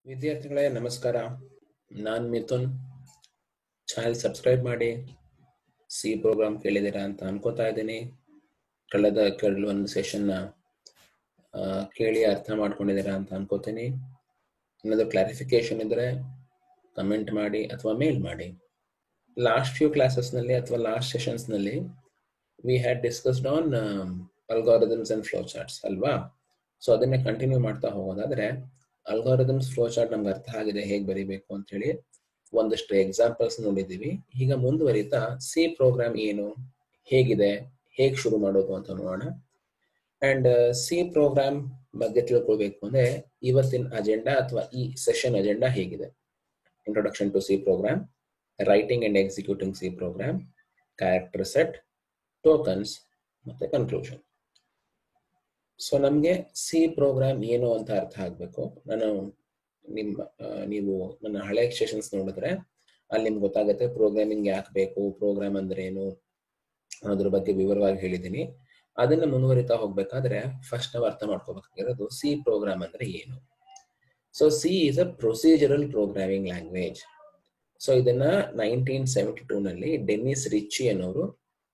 ವಿದ್ಯಾರ್ಥಿಗಳೇ ನಮಸ್ಕಾರ. ನಾನು ಮಿಥುನ್. ಚಾನೆಲ್ ಸಬ್ಸ್ಕ್ರೈಬ್ ಮಾಡಿ. ಸಿ ಪ್ರೋಗ್ರಾಮ್ ಕೇಳಿದ್ದೀರಾ ಅಂತ ಅನ್ಕೋತಾ ಇದ್ದೀನಿ. ಕೆಲವೊಂದು ಸೆಷನ್ನ ಕೇಳಿ ಅರ್ಥ ಮಾಡ್ಕೊಂಡಿದ್ದೀರಾ ಅಂತ ಅನ್ಕೋತೀನಿ. ಏನಾದರೂ ಕ್ಲಾರಿಫಿಕೇಶನ್ ಇದ್ರೆ ಕಮೆಂಟ್ ಮಾಡಿ ಅಥವಾ ಮೇಲ್ ಮಾಡಿ. ಲಾಸ್ಟ್ ಫ್ಯೂ ಕ್ಲಾಸಸ್ನಲ್ಲಿ ಅಥವಾ ಲಾಸ್ಟ್ ಸೆಷನ್ಸ್ನಲ್ಲಿ we had discussed on algorithms and flow charts ಅಲ್ವಾ? ಸೊ ಅದನ್ನೇ ಕಂಟಿನ್ಯೂ ಮಾಡ್ತಾ ಹೋಗೋದಾದ್ರೆ, ಅಲ್ಗಾರಿದಮ್ಸ್ ಫ್ಲೋ ಚಾರ್ಟ್ ನಮ್ಗೆ ಅರ್ಥ ಆಗಿದೆ ಹೇಗೆ ಬರೀಬೇಕು ಅಂತ ಹೇಳಿ ಒಂದಷ್ಟು ಎಕ್ಸಾಂಪಲ್ಸ್ ನೋಡಿದ್ದೀವಿ. ಈಗ ಮುಂದುವರಿತಾ ಸಿ ಪ್ರೋಗ್ರಾಮ್ ಏನು, ಹೇಗಿದೆ, ಹೇಗೆ ಶುರು ಮಾಡೋದು ಅಂತ ನೋಡೋಣ. ಅಂಡ್ ಸಿ ಪ್ರೋಗ್ರಾಮ್ ಬಗ್ಗೆ ತಿಳ್ಕೊಳ್ಬೇಕು ಅಂದ್ರೆ ಇವತ್ತಿನ ಅಜೆಂಡಾ ಅಥವಾ ಈ ಸೆಷನ್ ಅಜೆಂಡಾ ಹೇಗಿದೆ: introduction to C program, writing and executing C program, character set, tokens ಮತ್ತೆ ಕನ್ಕ್ಲೂಷನ್. ಸೊ ನಮಗೆ ಸಿ ಪ್ರೋಗ್ರಾಮ್ ಏನು ಅಂತ ಅರ್ಥ ಆಗಬೇಕು. ನೀವು ನನ್ನ ಹಳೆ ಸೆಷನ್ಸ್ ನೋಡಿದ್ರೆ ಅಲ್ಲಿ ನಿಮ್ಗೆ ಗೊತ್ತಾಗುತ್ತೆ ಪ್ರೋಗ್ರಾಮಿಂಗ್ ಯಾಕೆ ಬೇಕು, ಪ್ರೋಗ್ರಾಮ್ ಅಂದ್ರೆ ಏನು, ಅದ್ರ ಬಗ್ಗೆ ವಿವರವಾಗಿ ಹೇಳಿದ್ದೀನಿ. ಅದನ್ನ ಮುಂದುವರಿತಾ ಹೋಗ್ಬೇಕಾದ್ರೆ ಫಸ್ಟ್ ನಾವು ಅರ್ಥ ಮಾಡ್ಕೋಬೇಕಾಗಿರೋದು ಸಿ ಪ್ರೋಗ್ರಾಮ್ ಅಂದ್ರೆ ಏನು. So C is a procedural programming language. So ಇದನ್ನ 1972 ನಲ್ಲಿ ಡೆನ್ನಿಸ್ ರಿಚಿ ಅನ್ನೋರು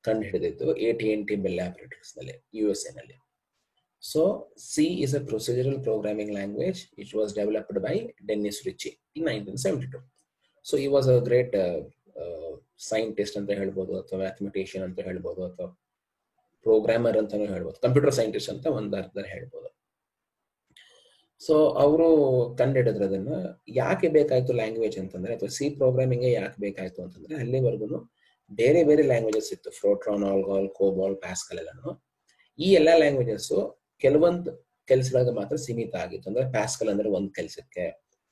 ಕಂಡು ಹಿಡಿದಿದ್ದು AT&T ಬೆಲ್ ಆಪರೇಟರ್ಸ್ ನಲ್ಲಿ, USA ನಲ್ಲಿ. So C is a procedural programming language which was developed by Dennis Ritchie in 1972. So he was a great scientist ಅಂತ ಹೇಳ್ಬೋದು, ಅಥವಾ ಮ್ಯಾಥಮೆಟಿಷಿಯನ್ ಅಂತ ಹೇಳ್ಬೋದು, ಅಥವಾ ಪ್ರೋಗ್ರಾಮರ್ ಅಂತಾನು ಹೇಳ್ಬೋದು, ಕಂಪ್ಯೂಟರ್ ಸೈಂಟಿಸ್ಟ್ ಅಂತ ಒಂದು ಅರ್ಥದಲ್ಲಿ ಹೇಳ್ಬೋದು. ಸೊ ಅವರು ಕಂಡುಹಿಡಿದ್ರು ಅದನ್ನ. ಯಾಕೆ ಬೇಕಾಯ್ತು ಲ್ಯಾಂಗ್ವೇಜ್ ಅಂತಂದ್ರೆ, ಅಥವಾ ಸಿ ಪ್ರೋಗ್ರಾಮಿಂಗ್ ಯಾಕೆ ಬೇಕಾಯ್ತು ಅಂತಂದ್ರೆ, ಅಲ್ಲಿವರೆಗೂ ಬೇರೆ ಬೇರೆ ಲ್ಯಾಂಗ್ವೇಜಸ್ ಇತ್ತು, ಫ್ರೋಟ್ರಾನ್, ಆಲ್ಗಾಲ್, ಕೋಬಾಲ್, ಪ್ಯಾಸ್ಕಲ್ ಎಲ್ಲಾನು. ಈ ಎಲ್ಲಾ ಲ್ಯಾಂಗ್ವೇಜಸ್ ಕೆಲವೊಂದು ಕೆಲಸಗಳಿಗೆ ಮಾತ್ರ ಸೀಮಿತ ಆಗಿತ್ತು. ಅಂದ್ರೆ ಪ್ಯಾಸ್ಕಲ್ ಅಂದ್ರೆ ಒಂದ್ ಕೆಲಸಕ್ಕೆ,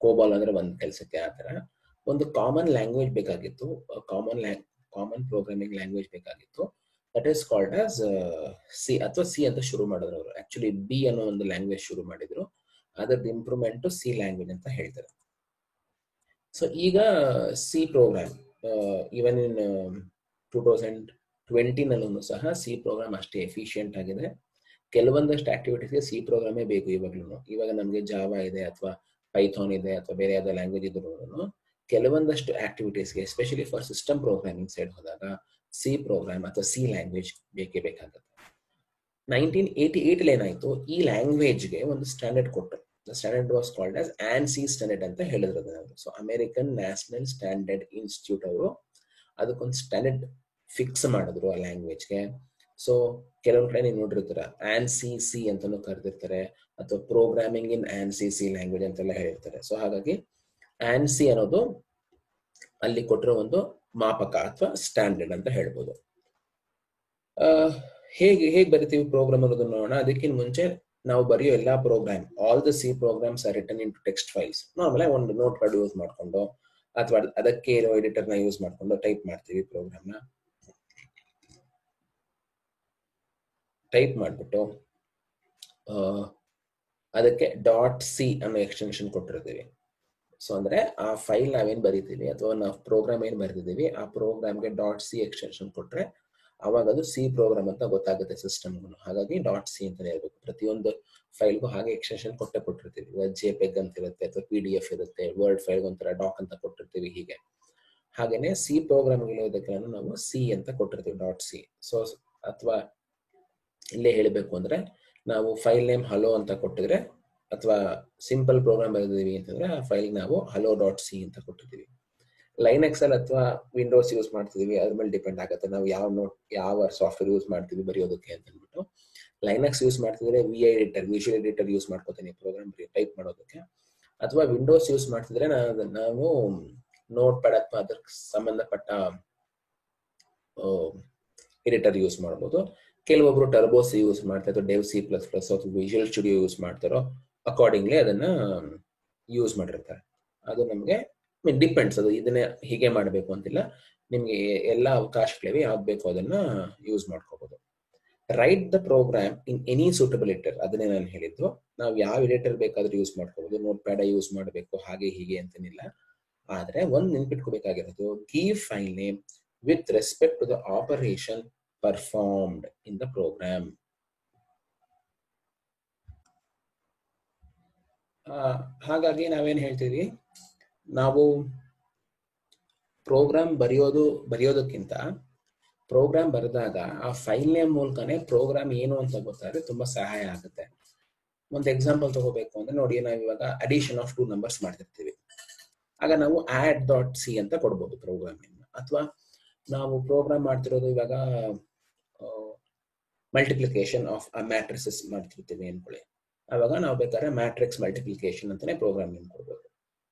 ಕೋಬಾಲ್ ಅಂದ್ರೆ ಒಂದ್ ಕೆಲಸಕ್ಕೆ. ಆತರ ಒಂದು ಕಾಮನ್ ಲ್ಯಾಂಗ್ವೇಜ್ ಬೇಕಾಗಿತ್ತು, ಕಾಮನ್ ಪ್ರೋಗ್ರಾಮಿಂಗ್ ಲ್ಯಾಂಗ್ವೇಜ್ ಬೇಕಾಗಿತ್ತು. That is called as C, ಅಥವಾ ಸಿ ಅಂತ ಶುರು ಮಾಡಿದ್ರು ಅವರು. ಆಕ್ಚುಲಿ ಬಿ ಅನ್ನೋ ಒಂದು ಲ್ಯಾಂಗ್ವೇಜ್ ಶುರು ಮಾಡಿದ್ರು, ಅದರದ್ದು ಇಂಪ್ರೂವ್ಮೆಂಟ್ ಸಿ ಲ್ಯಾಂಗ್ವೇಜ್ ಅಂತ ಹೇಳ್ತಾರೆ. ಸೊ ಈಗ ಸಿ ಪ್ರೋಗ್ರಾಮ್ ಈವನ್ ಇನ್ 2020 ನಲ್ಲೂ ಸಹ ಸಿ ಪ್ರೋಗ್ರಾಮ್ ಅಷ್ಟೇ ಎಫಿಷಿಯಂಟ್ ಆಗಿದೆ. ಕೆಲವೊಂದಷ್ಟು ಆಕ್ಟಿವಿಟೀಸ್ಗೆ ಸಿ ಪ್ರೋಗ್ರಾಮೇ ಬೇಕು ಇವಾಗ್ಲೂ. ಇವಾಗ ನಮಗೆ ಜಾವಾ ಇದೆ ಅಥವಾ ಪೈಥಾನ್ ಇದೆ ಅಥವಾ ಬೇರೆ ಯಾವ್ದೋ ಲ್ಯಾಂಗ್ವೇಜ್ ಇದ್ರೂ ಕೆಲವೊಂದಷ್ಟು ಆಕ್ಟಿವಿಟೀಸ್ಗೆ, especially for system programming side ಹೋದಾಗ ಸಿ ಪ್ರೋಗ್ರಾಮ್ ಅಥವಾ ಸಿ ಲ್ಯಾಂಗ್ವೇಜ್ ಬೇಕೇ ಬೇಕಾಗುತ್ತೆ. 1988 ಏನಾಯ್ತು, ಈ ಲ್ಯಾಂಗ್ವೇಜ್ಗೆ ಒಂದು ಸ್ಟ್ಯಾಂಡರ್ಡ್ ಕೊಟ್ಟರು. The standard was called as ANSI standard ಅಂತ ಹೇಳಿದ್ರು ಅದನ್ನ. So American National Standard Institute ಅವರು ಅದಕ್ಕೊಂದು ಸ್ಟ್ಯಾಂಡರ್ಡ್ ಫಿಕ್ಸ್ ಮಾಡಿದ್ರು ಆ ಲ್ಯಾಂಗ್ವೇಜ್ಗೆ. ಸೊ ಕೆಲವೊಂದು ಕಡೆ ನೀವು ನೋಡಿರ್ತೀರ ANSI ಸಿ ಅಂತಾನು ಕರೆದಿರ್ತಾರೆ, ಅಥವಾ ಪ್ರೋಗ್ರಾಮಿಂಗ್ ಇನ್ ANSI ಸಿ ಲ್ಯಾಂಗ್ವೇಜ್ ಅಂತೆಲ್ಲ ಹೇಳಿರ್ತಾರೆ. ಸೊ ಹಾಗಾಗಿ ANSI ಅನ್ನೋದು ಅಲ್ಲಿ ಕೊಟ್ಟಿರೋ ಒಂದು ಮಾಪಕ ಅಥವಾ ಸ್ಟ್ಯಾಂಡರ್ಡ್ ಅಂತ ಹೇಳ್ಬೋದು. ಹೇಗೆ ಬರಿತೀವಿ ಪ್ರೋಗ್ರಾಮ್ ಅನ್ನೋದನ್ನ ನೋಡೋಣ. ಅದಕ್ಕಿಂತ ಮುಂಚೆ ನಾವು ಬರೆಯೋ ಎಲ್ಲಾ program, all the C programs are written in to text files. Normal ಒಂದು ನೋಟ್ ಪ್ಯಾಡ್ ಯೂಸ್ ಮಾಡ್ಕೊಂಡು ಅಥವಾ ಅದಕ್ಕೆ ಇರೋ ಎಡಿಟರ್ ನ ಯೂಸ್ ಮಾಡ್ಕೊಂಡು ಟೈಪ್ ಮಾಡ್ತೀವಿ ಪ್ರೋಗ್ರಾಮ್ ನ. ಟೈಪ್ ಮಾಡಿಬಿಟ್ಟು ಅದಕ್ಕೆ .c ಅನ್ನೋ ಎಕ್ಸ್ಟೆನ್ಷನ್ ಕೊಟ್ಟಿರ್ತೀವಿ. ಸೊ ಅಂದ್ರೆ ಆ ಫೈಲ್ ನಾವೇನ್ ಬರೀತೀವಿ ಅಥವಾ ನಾವು ಪ್ರೋಗ್ರಾಮ್ ಏನ್ ಬರೆದಿದ್ದೀವಿ ಆ ಪ್ರೋಗ್ರಾಮ್ಗೆ .c ಎಕ್ಸ್ಟೆನ್ಷನ್ ಕೊಟ್ರೆ ಅವಾಗ ಅದು ಸಿ ಪ್ರೋಗ್ರಾಮ್ ಅಂತ ಗೊತ್ತಾಗುತ್ತೆ ಸಿಸ್ಟಮ್ಗೂ. ಹಾಗಾಗಿ .c ಅಂತಾನೆ ಇರಬೇಕು. ಪ್ರತಿಯೊಂದು ಫೈಲ್ಗೂ ಹಾಗೆ ಎಕ್ಸ್ಟೆನ್ಷನ್ ಕೊಟ್ಟಿರ್ತೀವಿ. JPEG ಅಂತ ಇರುತ್ತೆ, ಅಥವಾ PDF ಇರುತ್ತೆ, ವರ್ಡ್ ಫೈಲ್ ಒಂಥರ ಡಾಕ್ ಅಂತ ಕೊಟ್ಟಿರ್ತೀವಿ. ಹೀಗೆ ಹಾಗೇನೆ ಸಿ ಪ್ರೋಗ್ರಾಮ್ ಇರೋದಕ್ಕೆ ನಾವು ಸಿ ಅಂತ ಕೊಟ್ಟಿರ್ತೀವಿ .c. ಸೊ ಅಥವಾ ಇಲ್ಲೇ ಹೇಳಬೇಕು ಅಂದ್ರೆ ನಾವು ಫೈಲ್ ನೇಮ್ ಹಲೋ ಅಂತ ಕೊಟ್ಟಿದ್ರೆ, ಅಥವಾ ಸಿಂಪಲ್ ಪ್ರೋಗ್ರಾಮ್ ಬರೆದಿದ್ದೀವಿ ಅಂತಂದ್ರೆ ಆ ಫೈಲ್ ನಾವು hello.c ಅಂತ ಕೊಟ್ಟಿದ್ದೀವಿ. ಲೈನೆಕ್ಸ್ ಅಲ್ಲಿ ಅಥವಾ ವಿಂಡೋಸ್ ಯೂಸ್ ಮಾಡ್ತಿದೀವಿ, ಅದ್ರ ಮೇಲೆ ಡಿಪೆಂಡ್ ಆಗುತ್ತೆ ನಾವು ಯಾವ ಸಾಫ್ಟ್ವೇರ್ ಯೂಸ್ ಮಾಡ್ತೀವಿ ಬರೆಯೋದಕ್ಕೆ ಅಂತ ಅಂದ್ಬಿಟ್ಟು. ಲೈನೆಕ್ಸ್ ಯೂಸ್ ಮಾಡ್ತಿದ್ರೆ ವಿಜುವಲ್ ಎಡಿಟರ್ ಯೂಸ್ ಮಾಡ್ಕೋತೀನಿ ಪ್ರೋಗ್ರಾಮ್ ಟೈಪ್ ಮಾಡೋದಕ್ಕೆ. ಅಥವಾ ವಿಂಡೋಸ್ ಯೂಸ್ ಮಾಡ್ತಿದ್ರೆ ನಾವು ನೋಟ್ ಪ್ಯಾಡ್ ಅಥವಾ ಅದಕ್ಕೆ ಸಂಬಂಧಪಟ್ಟ ಎಡಿಟರ್ ಯೂಸ್ ಮಾಡ್ಬೋದು. ಕೆಲವೊಬ್ರು ಟರ್ಬೋಸ್ ಯೂಸ್ ಮಾಡ್ತಾರೆ, ಅಥವಾ ಡೆವ್ C++ ಅಥವಾ ವಿಜುವಲ್ ಸ್ಟುಡಿಯೋ ಯೂಸ್ ಮಾಡ್ತಾರೋ ಅಕಾರ್ಡಿಂಗ್ಲಿ ಅದನ್ನ ಯೂಸ್ ಮಾಡಿರ್ತಾರೆ. ಅದು ನಮಗೆ ಡಿಪೆಂಡ್ಸ್. ಅದು ಇದನ್ನೇ ಹೀಗೆ ಮಾಡಬೇಕು ಅಂತಿಲ್ಲ, ನಿಮ್ಗೆ ಎಲ್ಲ ಅವಕಾಶಗಳಿವೆ, ಯಾವ್ದು ಬೇಕೋ ಅದನ್ನ ಯೂಸ್ ಮಾಡ್ಕೋಬಹುದು. Write the program in any suitable editor, ಅದನ್ನೇ ನಾನು ಹೇಳಿದ್ದು. ನಾವು ಯಾವ ಎಡಿಟರ್ ಬೇಕಾದ್ರೂ ಯೂಸ್ ಮಾಡ್ಕೋಬಹುದು, ನೋಟ್ ಪ್ಯಾಡ್ ಯೂಸ್ ಮಾಡಬೇಕು ಹಾಗೆ ಹೀಗೆ ಅಂತೇನಿಲ್ಲ. ಆದ್ರೆ ಒಂದ್ ನೆನ್ಪಿಟ್ಕೋಬೇಕಾಗಿರೋದು, give file name with respect to the operation performed in the program. ಹಾಗಾಗಿ ನಾವೇನ್ ಹೇಳ್ತೀವಿ, ನಾವು ಪ್ರೋಗ್ರಾಮ್ ಬರೆಯೋದಕ್ಕಿಂತ ಪ್ರೋಗ್ರಾಮ್ ಬರೆದಾಗ ಆ ಫೈಲ್ ನೇಮ್ ಮೂಲಕನೇ ಪ್ರೋಗ್ರಾಮ್ ಏನು ಅಂತ ಗೊತ್ತಾದ್ರೆ ತುಂಬಾ ಸಹಾಯ ಆಗುತ್ತೆ. ಒಂದು ಎಕ್ಸಾಂಪಲ್ ತಗೋಬೇಕು ಅಂದ್ರೆ ನೋಡಿ, ನಾವು ಇವಾಗ ಅಡಿಷನ್ ಆಫ್ 2 ನಂಬರ್ಸ್ ಮಾಡ್ತಿರ್ತೀವಿ. ಆಗ ನಾವು add.c ಅಂತ ಕೊಡ್ಬೋದು ಪ್ರೋಗ್ರಾಮ್ ನೇಮ್. ಅಥವಾ ನಾವು ಪ್ರೋಗ್ರಾಮ್ ಮಾಡ್ತಿರೋದು ಇವಾಗ ಮಲ್ಟಿಪ್ಲಿಕೇಶನ್ ಆಫ್ ಮ್ಯಾಟ್ರಿಸಸ್ ಮಾಡ್ತಿರ್ತೀವಿ ಅನ್ಕೊಳ್ಳಿ, ಆವಾಗ ನಾವು ಬೇಕಾದ್ರೆ ಮ್ಯಾಟ್ರಿಕ್ಸ್ ಮಲ್ಟಿಪ್ಲಿಕೇಶನ್ ಅಂತಾನೆ ಪ್ರೋಗ್ರಾಮ್ ನೇಮ್ ಕೊಡ್ಬೋದು.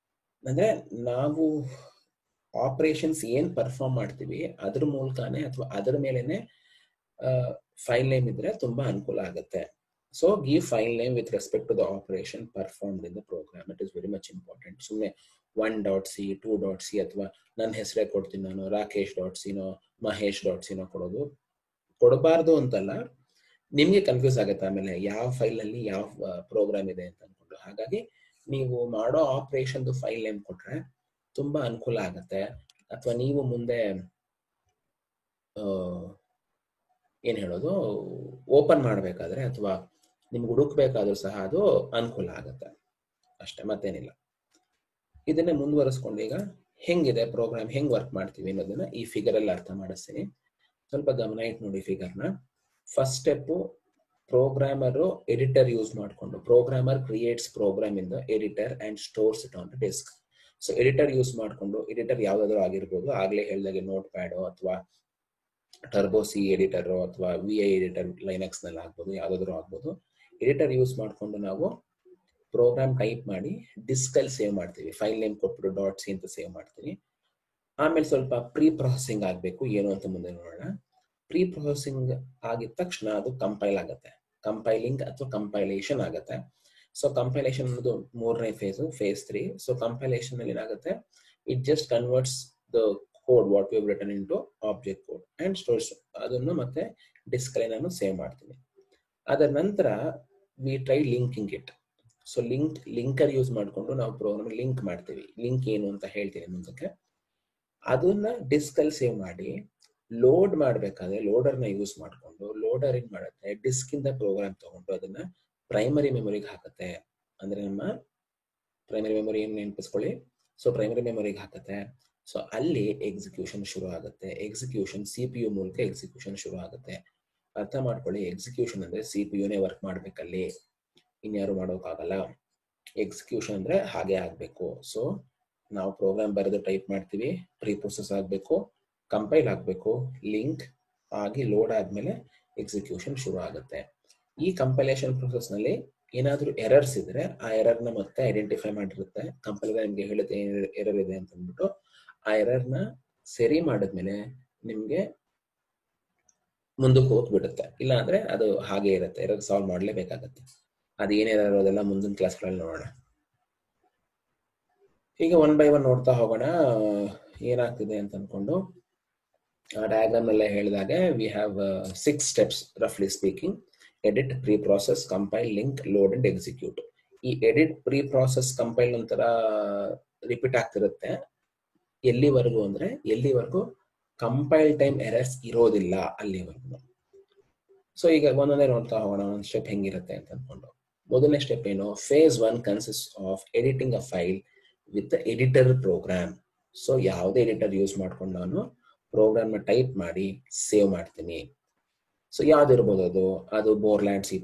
ಅಂದ್ರೆ ನಾವು ಆಪರೇಷನ್ಸ್ ಏನ್ ಪರ್ಫಾರ್ಮ್ ಮಾಡ್ತೀವಿ ಅದ್ರ ಮೂಲಕನೇ ಅಥವಾ ಅದರ ಮೇಲೆನೆ ಫೈಲ್ ನೇಮ್ ಇದ್ರೆ ತುಂಬಾ ಅನುಕೂಲ ಆಗುತ್ತೆ. So give file name with respect to the operation performed in the program. It is very much important. ಸುಮ್ಮನೆ 1.c 2.c ಅಥವಾ ನನ್ನ ಹೆಸರೇ ಕೊಡ್ತೀನಿ ನಾನು ರಾಕೇಶ್.c ಮಹೇಶ್.c ಕೊಡಬಾರ್ದು ಅಂತಲ್ಲ, ನಿಮ್ಗೆ ಕನ್ಫ್ಯೂಸ್ ಆಗುತ್ತೆ ಆಮೇಲೆ ಯಾವ ಫೈಲ್ ನಲ್ಲಿ ಯಾವ ಪ್ರೋಗ್ರಾಮ್ ಇದೆ ಅಂತ ಅನ್ಕೊಂಡು. ಹಾಗಾಗಿ ನೀವು ಮಾಡೋ ಆಪರೇಷನ್ ಫೈಲ್ ನೇಮ್ ಕೊಟ್ರೆ ತುಂಬಾ ಅನುಕೂಲ ಆಗುತ್ತೆ. ಅಥವಾ ನೀವು ಮುಂದೆ ಏನ್ ಹೇಳೋದು ಓಪನ್ ಮಾಡ್ಬೇಕಾದ್ರೆ ಅಥವಾ ನಿಮ್ಗೆ ಹುಡುಕ್ಬೇಕಾದ್ರೂ ಸಹ ಅದು ಅನುಕೂಲ ಆಗುತ್ತೆ ಅಷ್ಟೇ, ಮತ್ತೇನಿಲ್ಲ. ಇದನ್ನೇ ಮುಂದುವರಿಸ್ಕೊಂಡು ಈಗ ಹೆಂಗಿದೆ ಪ್ರೋಗ್ರಾಮ್, ಹೆಂಗ್ ವರ್ಕ್ ಮಾಡ್ತೀವಿ ಅನ್ನೋದನ್ನ ಈ ಫಿಗರ್ ಅಲ್ಲಿ ಅರ್ಥ ಮಾಡಿಸ್ತೀನಿ. ಸ್ವಲ್ಪ ಗಮನ ಇಟ್ಟು ನೋಡಿ ಫಿಗರ್ನ. First step, programmer editor use ಮಾಡಿಕೊಂಡು programmer creates program in the editor and stores it on the disk. So editor use ಮಾಡಿಕೊಂಡು, ಎಡಿಟರ್ ಯಾವ್ದಾದ್ರು ಆಗಿರ್ಬೋದು, ಆಗ್ಲೇ ಹೇಳಿದಾಗೆ ನೋಟ್ ಪ್ಯಾಡ್ ಅಥವಾ ಟರ್ಬೋ ಸಿ ಎಡಿಟರ್ ಅಥವಾ VI ಎಡಿಟರ್ ಲೈನಕ್ಸ್ ನಲ್ಲಿ ಆಗ್ಬೋದು, ಯಾವ್ದಾದ್ರು ಆಗ್ಬೋದು. ಎಡಿಟರ್ ಯೂಸ್ ಮಾಡಿಕೊಂಡು ನಾವು ಪ್ರೋಗ್ರಾಮ್ ಟೈಪ್ ಮಾಡಿ ಡಿಸ್ಕ್ ಅಲ್ಲಿ ಸೇವ್ ಮಾಡ್ತೀವಿ. ಫೈಲ್ ನೇಮ್ ಕೊಟ್ಬಿಟ್ಟು .c ಅಂತ ಸೇವ್ ಮಾಡ್ತೀವಿ. ಆಮೇಲೆ ಸ್ವಲ್ಪ ಪ್ರೀ ಪ್ರೊಸೆಸಿಂಗ್ ಆಗಬೇಕು, ಏನು ಅಂತ ಮುಂದೆ ನೋಡೋಣ. ಪ್ರೀ ಪ್ರೊಸೆಸಿಂಗ್ ಆಗಿದ ತಕ್ಷಣ ಅದು ಕಂಪೈಲ್ ಆಗುತ್ತೆ, ಕಂಪೈಲಿಂಗ್ ಅಥವಾ ಕಂಪೈಲೇಷನ್ ಆಗುತ್ತೆ. ಸೊ ಕಂಪೈಲೇಷನ್ ಅನ್ನೋದು 3ನೇ ಫೇಸ್ 3. ಸೊ ಕಂಪೈಲೇಷನ್ ಅಲ್ಲಿ ಏನಾಗುತ್ತೆ, it just converts the code what we have written into object code and stores. ಅದನ್ನು ಮತ್ತೆ ಡಿಸ್ಕ್ ಅಲ್ಲಿ ನಾನು ಸೇವ್ ಮಾಡ್ತೀನಿ. ಅದರ ನಂತರ we try linking it. So linker use ಮಾಡಿಕೊಂಡು ನಾವು ಪ್ರೋಗ್ರಾಮ್ ಲಿಂಕ್ ಮಾಡ್ತೀವಿ. ಲಿಂಕ್ ಏನು ಅಂತ ಹೇಳ್ತೀನಿ ಮುಂದಕ್ಕೆ. ಅದನ್ನ ಡಿಸ್ಕ್ ಅಲ್ಲಿ ಸೇವ್ ಮಾಡಿ ಲೋಡ್ ಮಾಡ್ಬೇಕಾದ್ರೆ ಲೋಡರ್ನ ಯೂಸ್ ಮಾಡಿಕೊಂಡು, ಲೋಡರ್ ಏನ್ ಮಾಡುತ್ತೆ, ಡಿಸ್ಕ್ ಇಂದ ಪ್ರೋಗ್ರಾಮ್ ತಗೊಂಡು ಅದನ್ನ ಪ್ರೈಮರಿ ಮೆಮೊರಿಗೆ ಹಾಕುತ್ತೆ. ಅಂದ್ರೆ ನಮ್ಮ ಪ್ರೈಮರಿ ಮೆಮೊರಿ ಏನು ನೆನಪಿಸ್ಕೊಳ್ಳಿ. ಸೊ ಪ್ರೈಮರಿ ಮೆಮೊರಿಗೆ ಹಾಕುತ್ತೆ. ಸೊ ಅಲ್ಲಿ ಎಕ್ಸಿಕ್ಯೂಷನ್ ಶುರು ಆಗುತ್ತೆ. ಎಕ್ಸಿಕ್ಯೂಷನ್ CPU ಮೂಲಕ ಎಕ್ಸಿಕ್ಯೂಷನ್ ಶುರು ಆಗುತ್ತೆ. ಅರ್ಥ ಮಾಡ್ಕೊಳ್ಳಿ, ಎಕ್ಸಿಕ್ಯೂಷನ್ ಅಂದ್ರೆ CPUನೇ ವರ್ಕ್ ಮಾಡ್ಬೇಕಲ್ಲಿ, ಇನ್ಯಾರು ಮಾಡೋಕ್ಕಾಗಲ್ಲ. ಎಕ್ಸಿಕ್ಯೂಷನ್ ಅಂದ್ರೆ ಹಾಗೆ ಆಗ್ಬೇಕು. ಸೊ ನಾವು ಪ್ರೋಗ್ರಾಮ್ ಬರೆದು ಟೈಪ್ ಮಾಡ್ತೀವಿ, ಪ್ರೀ ಪ್ರೊಸೆಸ್ ಆಗಬೇಕು, ಕಂಪೈಲ್ ಆಗಬೇಕು, ಲಿಂಕ್ ಆಗಿ ಲೋಡ್ ಆದ್ಮೇಲೆ ಎಕ್ಸಿಕ್ಯೂಷನ್ ಶುರು ಆಗುತ್ತೆ. ಈ ಕಂಪೈಲೇಷನ್ ಪ್ರೊಸೆಸ್ ನಲ್ಲಿ ಏನಾದ್ರೂ ಎರರ್ಸ್ ಇದ್ರೆ ಆ ಎರರ್ನ ಮತ್ತೆ ಐಡೆಂಟಿಫೈ ಮಾಡಿರುತ್ತೆ. ಕಂಪೈಲರ್ ನಿಮ್ಗೆ ಹೇಳುತ್ತೆ ಎರರ್ ಇದೆ ಅಂತ ಅಂದ್ಬಿಟ್ಟು ಆ ಎರರ್ನ ಸರಿ ಮಾಡಿದ್ಮೇಲೆ ನಿಮ್ಗೆ ಮುಂದಕ್ಕೆ ಹೋಗ್ಬಿಡುತ್ತೆ. ಇಲ್ಲ ಅಂದ್ರೆ ಅದು ಹಾಗೆ ಇರುತ್ತೆ, ಎರರ್ ಸಾಲ್ವ್ ಮಾಡ್ಲೇಬೇಕಾಗತ್ತೆ. ಅದು ಏನೇನೋ ಅದೆಲ್ಲ ಮುಂದಿನ ಕ್ಲಾಸ್ಗಳಲ್ಲಿ ನೋಡೋಣ. ಈಗ 1 by 1 ನೋಡ್ತಾ ಹೋಗೋಣ ಏನಾಗ್ತಿದೆ ಅಂತ ಅನ್ಕೊಂಡು. ಆ ಡಯಾಗ್ರಾಮ್ ಅಲ್ಲೇ ಹೇಳಿದಾಗೆ ವಿ ಹ್ಯಾವ್ 6 steps ರಫ್ಲಿ speaking: edit, preprocess, compile, link, load and execute. ಈ ಎಡಿಟ್, ಪ್ರೀ ಪ್ರಾಸೆಸ್, ಕಂಪೈಲ್ ಒಂಥರ ರಿಪೀಟ್ ಆಗ್ತಿರುತ್ತೆ. ಎಲ್ಲಿವರೆಗೂ ಅಂದ್ರೆ ಎಲ್ಲಿವರೆಗೂ ಕಂಪೈಲ್ ಟೈಮ್ ಎರರ್ಸ್ ಇರೋದಿಲ್ಲ ಅಲ್ಲಿವರೆಗೂ. ಸೊ ಈಗ ಒಂದೊಂದೇ ನೋಡ್ತಾ ಹೋಗೋಣ ಒಂದು ಸ್ಟೆಪ್ ಹೆಂಗಿರುತ್ತೆ ಅಂತ ಅನ್ಕೊಂಡು. ಮೊದಲನೇ ಸ್ಟೆಪ್ ಏನು, phase 1 consists of editing a file with the editor program. So ಯಾವುದೇ ಎಡಿಟರ್ ಯೂಸ್ ಮಾಡ್ಕೊಂಡು ನಾನು ಪ್ರೋಗ್ರಾಮ್ ನ ಟೈಪ್ ಮಾಡಿ ಸೇವ್ ಮಾಡ್ತೀನಿ. ಸೊ ಯಾವ್ದಿರ್ಬೋದು ಅದು ಬೋರ್ಲ್ಯಾಂಡ್ C++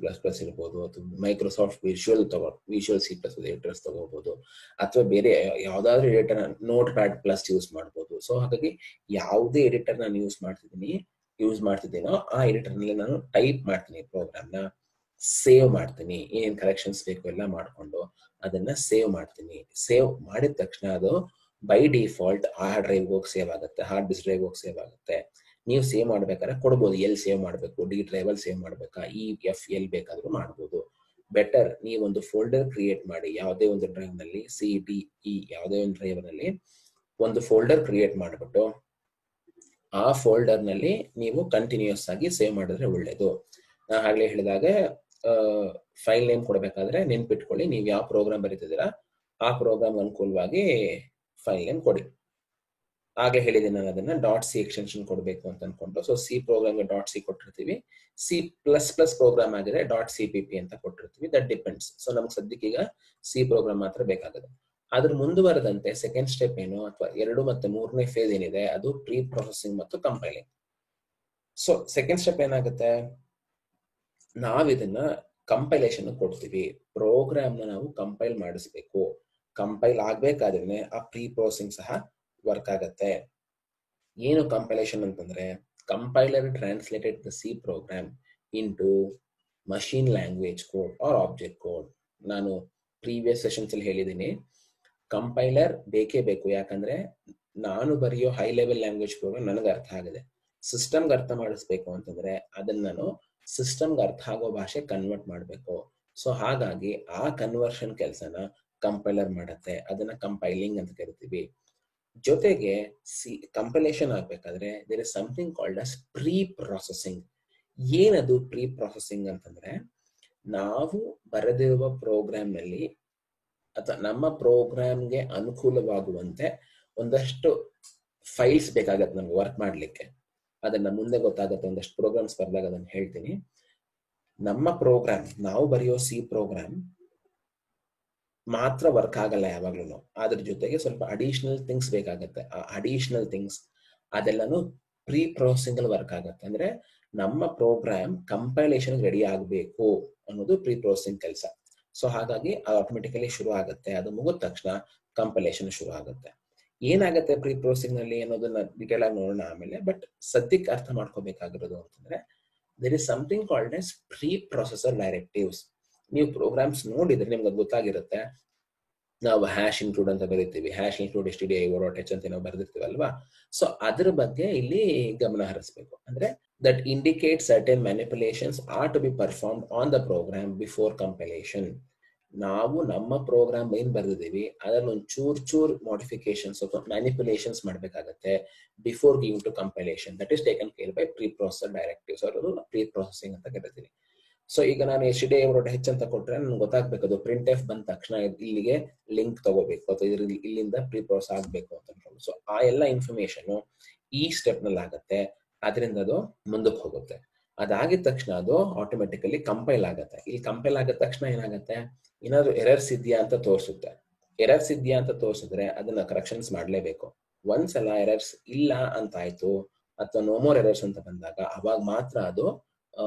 ಇರ್ಬೋದು, ಅಥವಾ ಮೈಕ್ರೋಸಾಫ್ಟ್ ವಿಷುವಲ್ C++ ಎಡಿಟರ್ಸ್ ತಗೋಬಹುದು, ಅಥವಾ ಬೇರೆ ಯಾವ್ದಾದ್ರು editor note pad plus use ಮಾಡ್ಬೋದು. ಸೊ ಹಾಗಾಗಿ ಯಾವುದೇ ಎಡಿಟರ್ ನಾನು ಯೂಸ್ ಮಾಡ್ತಿದ್ದೀನೋ ಆ ಎಡಿಟರ್ ನಲ್ಲಿ ನಾನು ಟೈಪ್ ಮಾಡ್ತೀನಿ, ಪ್ರೋಗ್ರಾಮ್ ನ ಸೇವ್ ಮಾಡ್ತೀನಿ. ಏನ್ ಕರೆಕ್ಷನ್ಸ್ ಬೇಕು ಎಲ್ಲ ಮಾಡ್ಕೊಂಡು ಅದನ್ನ ಸೇವ್ ಮಾಡ್ತೀನಿ. ಸೇವ್ ಮಾಡಿದ ತಕ್ಷಣ ಅದು ಬೈ ಡಿಫಾಲ್ಟ್ ಹಾರ್ಡ್ ಡ್ರೈವ್ ಹೋಗಿ ಸೇವ್ ಆಗುತ್ತೆ, ಹಾರ್ಡ್ ಡಿಸ್ಕ್ ಡ್ರೈವ್ ಹೋಗಿ ಸೇವ್ ಆಗುತ್ತೆ. ನೀವು ಸೇವ್ ಮಾಡ್ಬೇಕಾದ್ರೆ ಕೊಡ್ಬೋದು, ಎಲ್ಲಿ ಸೇವ್ ಮಾಡಬೇಕು, D ಡ್ರೈವ್ ಅಲ್ಲಿ ಸೇವ್ ಮಾಡ್ಬೇಕಾ, EF ಎಲ್ಲಿ ಬೇಕಾದ್ರೂ ಮಾಡ್ಬೋದು. ಬೆಟರ್ ನೀವೊಂದು ಫೋಲ್ಡರ್ ಕ್ರಿಯೇಟ್ ಮಾಡಿ, ಯಾವುದೇ ಒಂದು ಡ್ರೈವ್ ನಲ್ಲಿ CDE ಯಾವುದೇ ಒಂದು ಡ್ರೈವ್ ನಲ್ಲಿ ಒಂದು ಫೋಲ್ಡರ್ ಕ್ರಿಯೇಟ್ ಮಾಡಿಬಿಟ್ಟು ಆ ಫೋಲ್ಡರ್ ನಲ್ಲಿ ನೀವು ಕಂಟಿನ್ಯೂಸ್ ಆಗಿ ಸೇವ್ ಮಾಡಿದ್ರೆ ಒಳ್ಳೇದು. ನಾ ಆಗ್ಲೇ ಹೇಳಿದಾಗ ಫೈಲ್ ನೇಮ್ ಕೊಡಬೇಕಾದ್ರೆ ನೆನ್ಪಿಟ್ಕೊಳ್ಳಿ, ನೀವು ಯಾವ ಪ್ರೋಗ್ರಾಮ್ ಬರೀತಿದ್ದೀರಾ ಆ ಪ್ರೋಗ್ರಾಮ್ ಅನುಕೂಲವಾಗಿ ಫೈಲ್ ನೇಮ್ ಕೊಡಿ. ಹಾಗೆ ಹೇಳಿದ್ದೀನಿ ನಾನು ಅದನ್ನ ಡಾಟ್ ಸಿ ಎಕ್ಸ್ಟೆನ್ಷನ್ ಕೊಡಬೇಕು ಅಂತ ಅನ್ಕೊಂಡು. ಸೊ ಸಿ ಪ್ರೋಗ್ರಾಮ್ಗೆ ಡಾಟ್ ಸಿ ಕೊಟ್ಟಿರ್ತೀವಿ, ಸಿ ಪ್ಲಸ್ ಪ್ಲಸ್ ಪ್ರೋಗ್ರಾಮ್ ಆಗಿದೆ ಡಾಟ್ ಸಿ ಪಿ ಪಿ ಅಂತ ಕೊಟ್ಟಿರ್ತೀವಿ. That depends. ಸೊ ನಮ್ಗೆ ಸದ್ಯಕ್ಕೆ ಈಗ ಸಿ ಪ್ರೋಗ್ರಾಮ್ ಮಾತ್ರ ಬೇಕಾಗುತ್ತೆ. ಅದ್ರ ಮುಂದುವರೆದಂತೆ ಸೆಕೆಂಡ್ ಸ್ಟೆಪ್ ಏನು ಅಥವಾ 2 ಮತ್ತು 3ನೇ ಫೇಸ್ ಏನಿದೆ ಅದು ಪ್ರೀ ಪ್ರೊಸೆಸಿಂಗ್ ಮತ್ತು ಕಂಪೈಲಿಂಗ್. ಸೊ ಸೆಕೆಂಡ್ ಸ್ಟೆಪ್ ಏನಾಗುತ್ತೆ, ನಾವಿದನ್ನ ಕಂಪೈಲೇಷನ್ ಕೊಡ್ತೀವಿ. ಪ್ರೋಗ್ರಾಮ್ನ ನಾವು ಕಂಪೈಲ್ ಮಾಡಿಸ್ಬೇಕು. ಕಂಪೈಲ್ ಆಗ್ಬೇಕಾದ್ರೆ ಆ ಪ್ರೀ ಪ್ರೊಸೆಸಿಂಗ್ ಸಹ ವರ್ಕ್ ಆಗತ್ತೆ. ಏನು ಕಂಪೈಲೇಷನ್ ಅಂತಂದ್ರೆ, compiler translated the C program into machine language code or object code. ನಾನು ಪ್ರೀವಿಯಸ್ ಸೆಷನ್ಸ್ ಅಲ್ಲಿ ಹೇಳಿದ್ದೀನಿ, ಕಂಪೈಲರ್ ಬೇಕೇ ಬೇಕು. ಯಾಕಂದ್ರೆ ನಾನು ಬರೆಯೋ ಹೈ ಲೆವೆಲ್ ಲ್ಯಾಂಗ್ವೇಜ್ ಪ್ರೋಗ್ರಾಮ್ ನನಗೆ ಅರ್ಥ ಆಗಿದೆ. ಸಿಸ್ಟಮ್ಗೆ ಅರ್ಥ ಮಾಡಿಸ್ಬೇಕು ಅಂತಂದ್ರೆ ಅದನ್ನ ನಾನು ಸಿಸ್ಟಮ್ಗೆ ಅರ್ಥ ಆಗೋ ಭಾಷೆ ಕನ್ವರ್ಟ್ ಮಾಡಬೇಕು. ಸೊ ಹಾಗಾಗಿ ಆ ಕನ್ವರ್ಷನ್ ಕೆಲಸನ ಕಂಪೈಲರ್ ಮಾಡುತ್ತೆ. ಅದನ್ನ ಕಂಪೈಲಿಂಗ್ ಅಂತ ಕರಿತೀವಿ. ಜೊತೆಗೆ ಕಂಪೈಲೇಷನ್ ಆಗ್ಬೇಕಾದ್ರೆ there is something called as preprocessing. ಏನದು ಪ್ರೀ ಪ್ರೊಸೆಸಿಂಗ್ ಅಂತಂದ್ರೆ, ನಾವು ಬರೆದಿರುವ ಪ್ರೋಗ್ರಾಮ್ ನಲ್ಲಿ ಅಥವಾ ನಮ್ಮ ಪ್ರೋಗ್ರಾಮ್ಗೆ ಅನುಕೂಲವಾಗುವಂತೆ ಒಂದಷ್ಟು ಫೈಲ್ಸ್ ಬೇಕಾಗತ್ತೆ ನಮ್ಗೆ ವರ್ಕ್ ಮಾಡ್ಲಿಕ್ಕೆ. ಅದನ್ನ ಮುಂದೆ ಗೊತ್ತಾಗತ್ತೆ, ಒಂದಷ್ಟು ಪ್ರೋಗ್ರಾಮ್ಸ್ ಬರೆದಾಗ ಅದನ್ನ ಹೇಳ್ತೀನಿ. ನಮ್ಮ ಪ್ರೋಗ್ರಾಮ್, ನಾವು ಬರೆಯೋ ಸಿ ಪ್ರೋಗ್ರಾಮ್ ಮಾತ್ರ ವರ್ಕ್ ಆಗಲ್ಲ ಯಾವಾಗ್ಲೂ. ಅದ್ರ ಜೊತೆಗೆ ಸ್ವಲ್ಪ ಅಡಿಷನಲ್ ಥಿಂಗ್ಸ್ ಬೇಕಾಗತ್ತೆ. ಆ ಅಡಿಷನಲ್ ಥಿಂಗ್ಸ್ ಅದೆಲ್ಲಾನು ಪ್ರೀ ಪ್ರೊಸೆಸಿಂಗ್ ಅಲ್ಲಿ ವರ್ಕ್ ಆಗತ್ತೆ. ಅಂದ್ರೆ ನಮ್ಮ ಪ್ರೋಗ್ರಾಮ್ ಕಂಪೈಲೇಷನ್ ರೆಡಿ ಆಗಬೇಕು ಅನ್ನೋದು ಪ್ರೀ ಪ್ರೊಸೆಸಿಂಗ್ ಕೆಲಸ. ಸೊ ಹಾಗಾಗಿ ಆಟೋಮೆಟಿಕಲಿ ಶುರು ಆಗುತ್ತೆ. ಅದು ಮುಗಿದ ತಕ್ಷಣ ಕಂಪೈಲೇಷನ್ ಶುರು ಆಗುತ್ತೆ. ಏನಾಗುತ್ತೆ ಪ್ರೀ ಪ್ರೊಸೆಸಿಂಗ್ ನಲ್ಲಿ ಅನ್ನೋದನ್ನ ಡಿಟೇಲ್ ಆಗಿ ನೋಡೋಣ ಆಮೇಲೆ. ಬಟ್ ಸದ್ಯಕ್ಕೆ ಅರ್ಥ ಮಾಡ್ಕೋಬೇಕಾಗಿರೋದು ಅಂತಂದ್ರೆ, there is something called as preprocessor directives. ನೀವು ಪ್ರೋಗ್ರಾಮ್ಸ್ ನೋಡಿದ್ರೆ ನಿಮ್ಗೆ ಗೊತ್ತಾಗಿರುತ್ತೆ. ನಾವು ಹ್ಯಾಶ್ ಇನ್ಕ್ಲೂಡ್ ಅಂತ ಬರೀತೀವಿ, ಹ್ಯಾಶ್ ಇನ್ಕ್ಲೂಡ್ stdio h ಅಂತ ನಾವು ಬರೆದಿರ್ತೀವಲ್ವಾ. ಸೊ ಅದ್ರ ಬಗ್ಗೆ ಇಲ್ಲಿ ಗಮನ ಹರಿಸಬೇಕು. ಅಂದ್ರೆ that indicate certain manipulations are to be performed on the program before compilation. ನಾವು ನಮ್ಮ ಪ್ರೋಗ್ರಾಮ್ ಏನ್ ಬರ್ದಿದೀವಿ ಅದ್ರಲ್ಲಿ ಒಂದು ಚೂರ್ ಮಾಡಿಫಿಕೇಶನ್ಸ್ ಅಥವಾ ಮ್ಯಾನಿಪುಲೇಷನ್ಸ್ ಮಾಡ್ಬೇಕಾಗತ್ತೆ before giving to compilation. That is taken care by preprocessor directives, ಅವರು ಪ್ರೀ ಪ್ರೊಸೆಸಿಂಗ್ ಅಂತ ಕರಿತೀವಿ. ಸೊ ಈಗ ನಾನು stdio h ಅಂತ ಕೊಟ್ರೆ ನನ್ಗೆ ಗೊತ್ತಾಗ್ಬೇಕು ಅದು ಪ್ರಿಂಟ್ ಎಫ್ ಬಂದ ತಕ್ಷಣ ಇಲ್ಲಿಗೆ ಲಿಂಕ್ ತಗೋಬೇಕು ಅಥವಾ ಇಲ್ಲಿಂದ ಪ್ರೀ ಪ್ರೊಸೆಸ್ ಆಗ್ಬೇಕು ಅಂತ ಅನ್ಕೊಂಡು. ಸೊ ಆ ಎಲ್ಲ ಇನ್ಫಾರ್ಮೇಶನ್ ಈ ಸ್ಟೆಪ್ ನಲ್ಲಿ ಆಗತ್ತೆ. ಅದರಿಂದ ಅದು ಮುಂದಕ್ಕೆ ಹೋಗುತ್ತೆ. ಅದಾಗಿದ ತಕ್ಷಣ ಅದು ಆಟೋಮೆಟಿಕಲಿ ಕಂಪೈಲ್ ಆಗತ್ತೆ. ಇಲ್ಲಿ ಕಂಪೈಲ್ ಆಗಿದ ತಕ್ಷಣ ಏನಾಗುತ್ತೆ, ಏನಾದ್ರು ಎರರ್ಸ್ ಇದೆಯಾ ಅಂತ ತೋರಿಸುತ್ತೆ. ಎರರ್ಸ್ ಇದೆಯಾ ಅಂತ ತೋರಿಸಿದ್ರೆ ಅದನ್ನ ಕರೆಕ್ಷನ್ಸ್ ಮಾಡ್ಲೇಬೇಕು. ಒಂದ್ಸಲ ಎರರ್ಸ್ ಇಲ್ಲ ಅಂತ ಆಯ್ತು ಅಥವಾ ನೋ ಮೋರ್ ಎರರ್ಸ್ ಅಂತ ಬಂದಾಗ ಅವಾಗ ಮಾತ್ರ ಅದು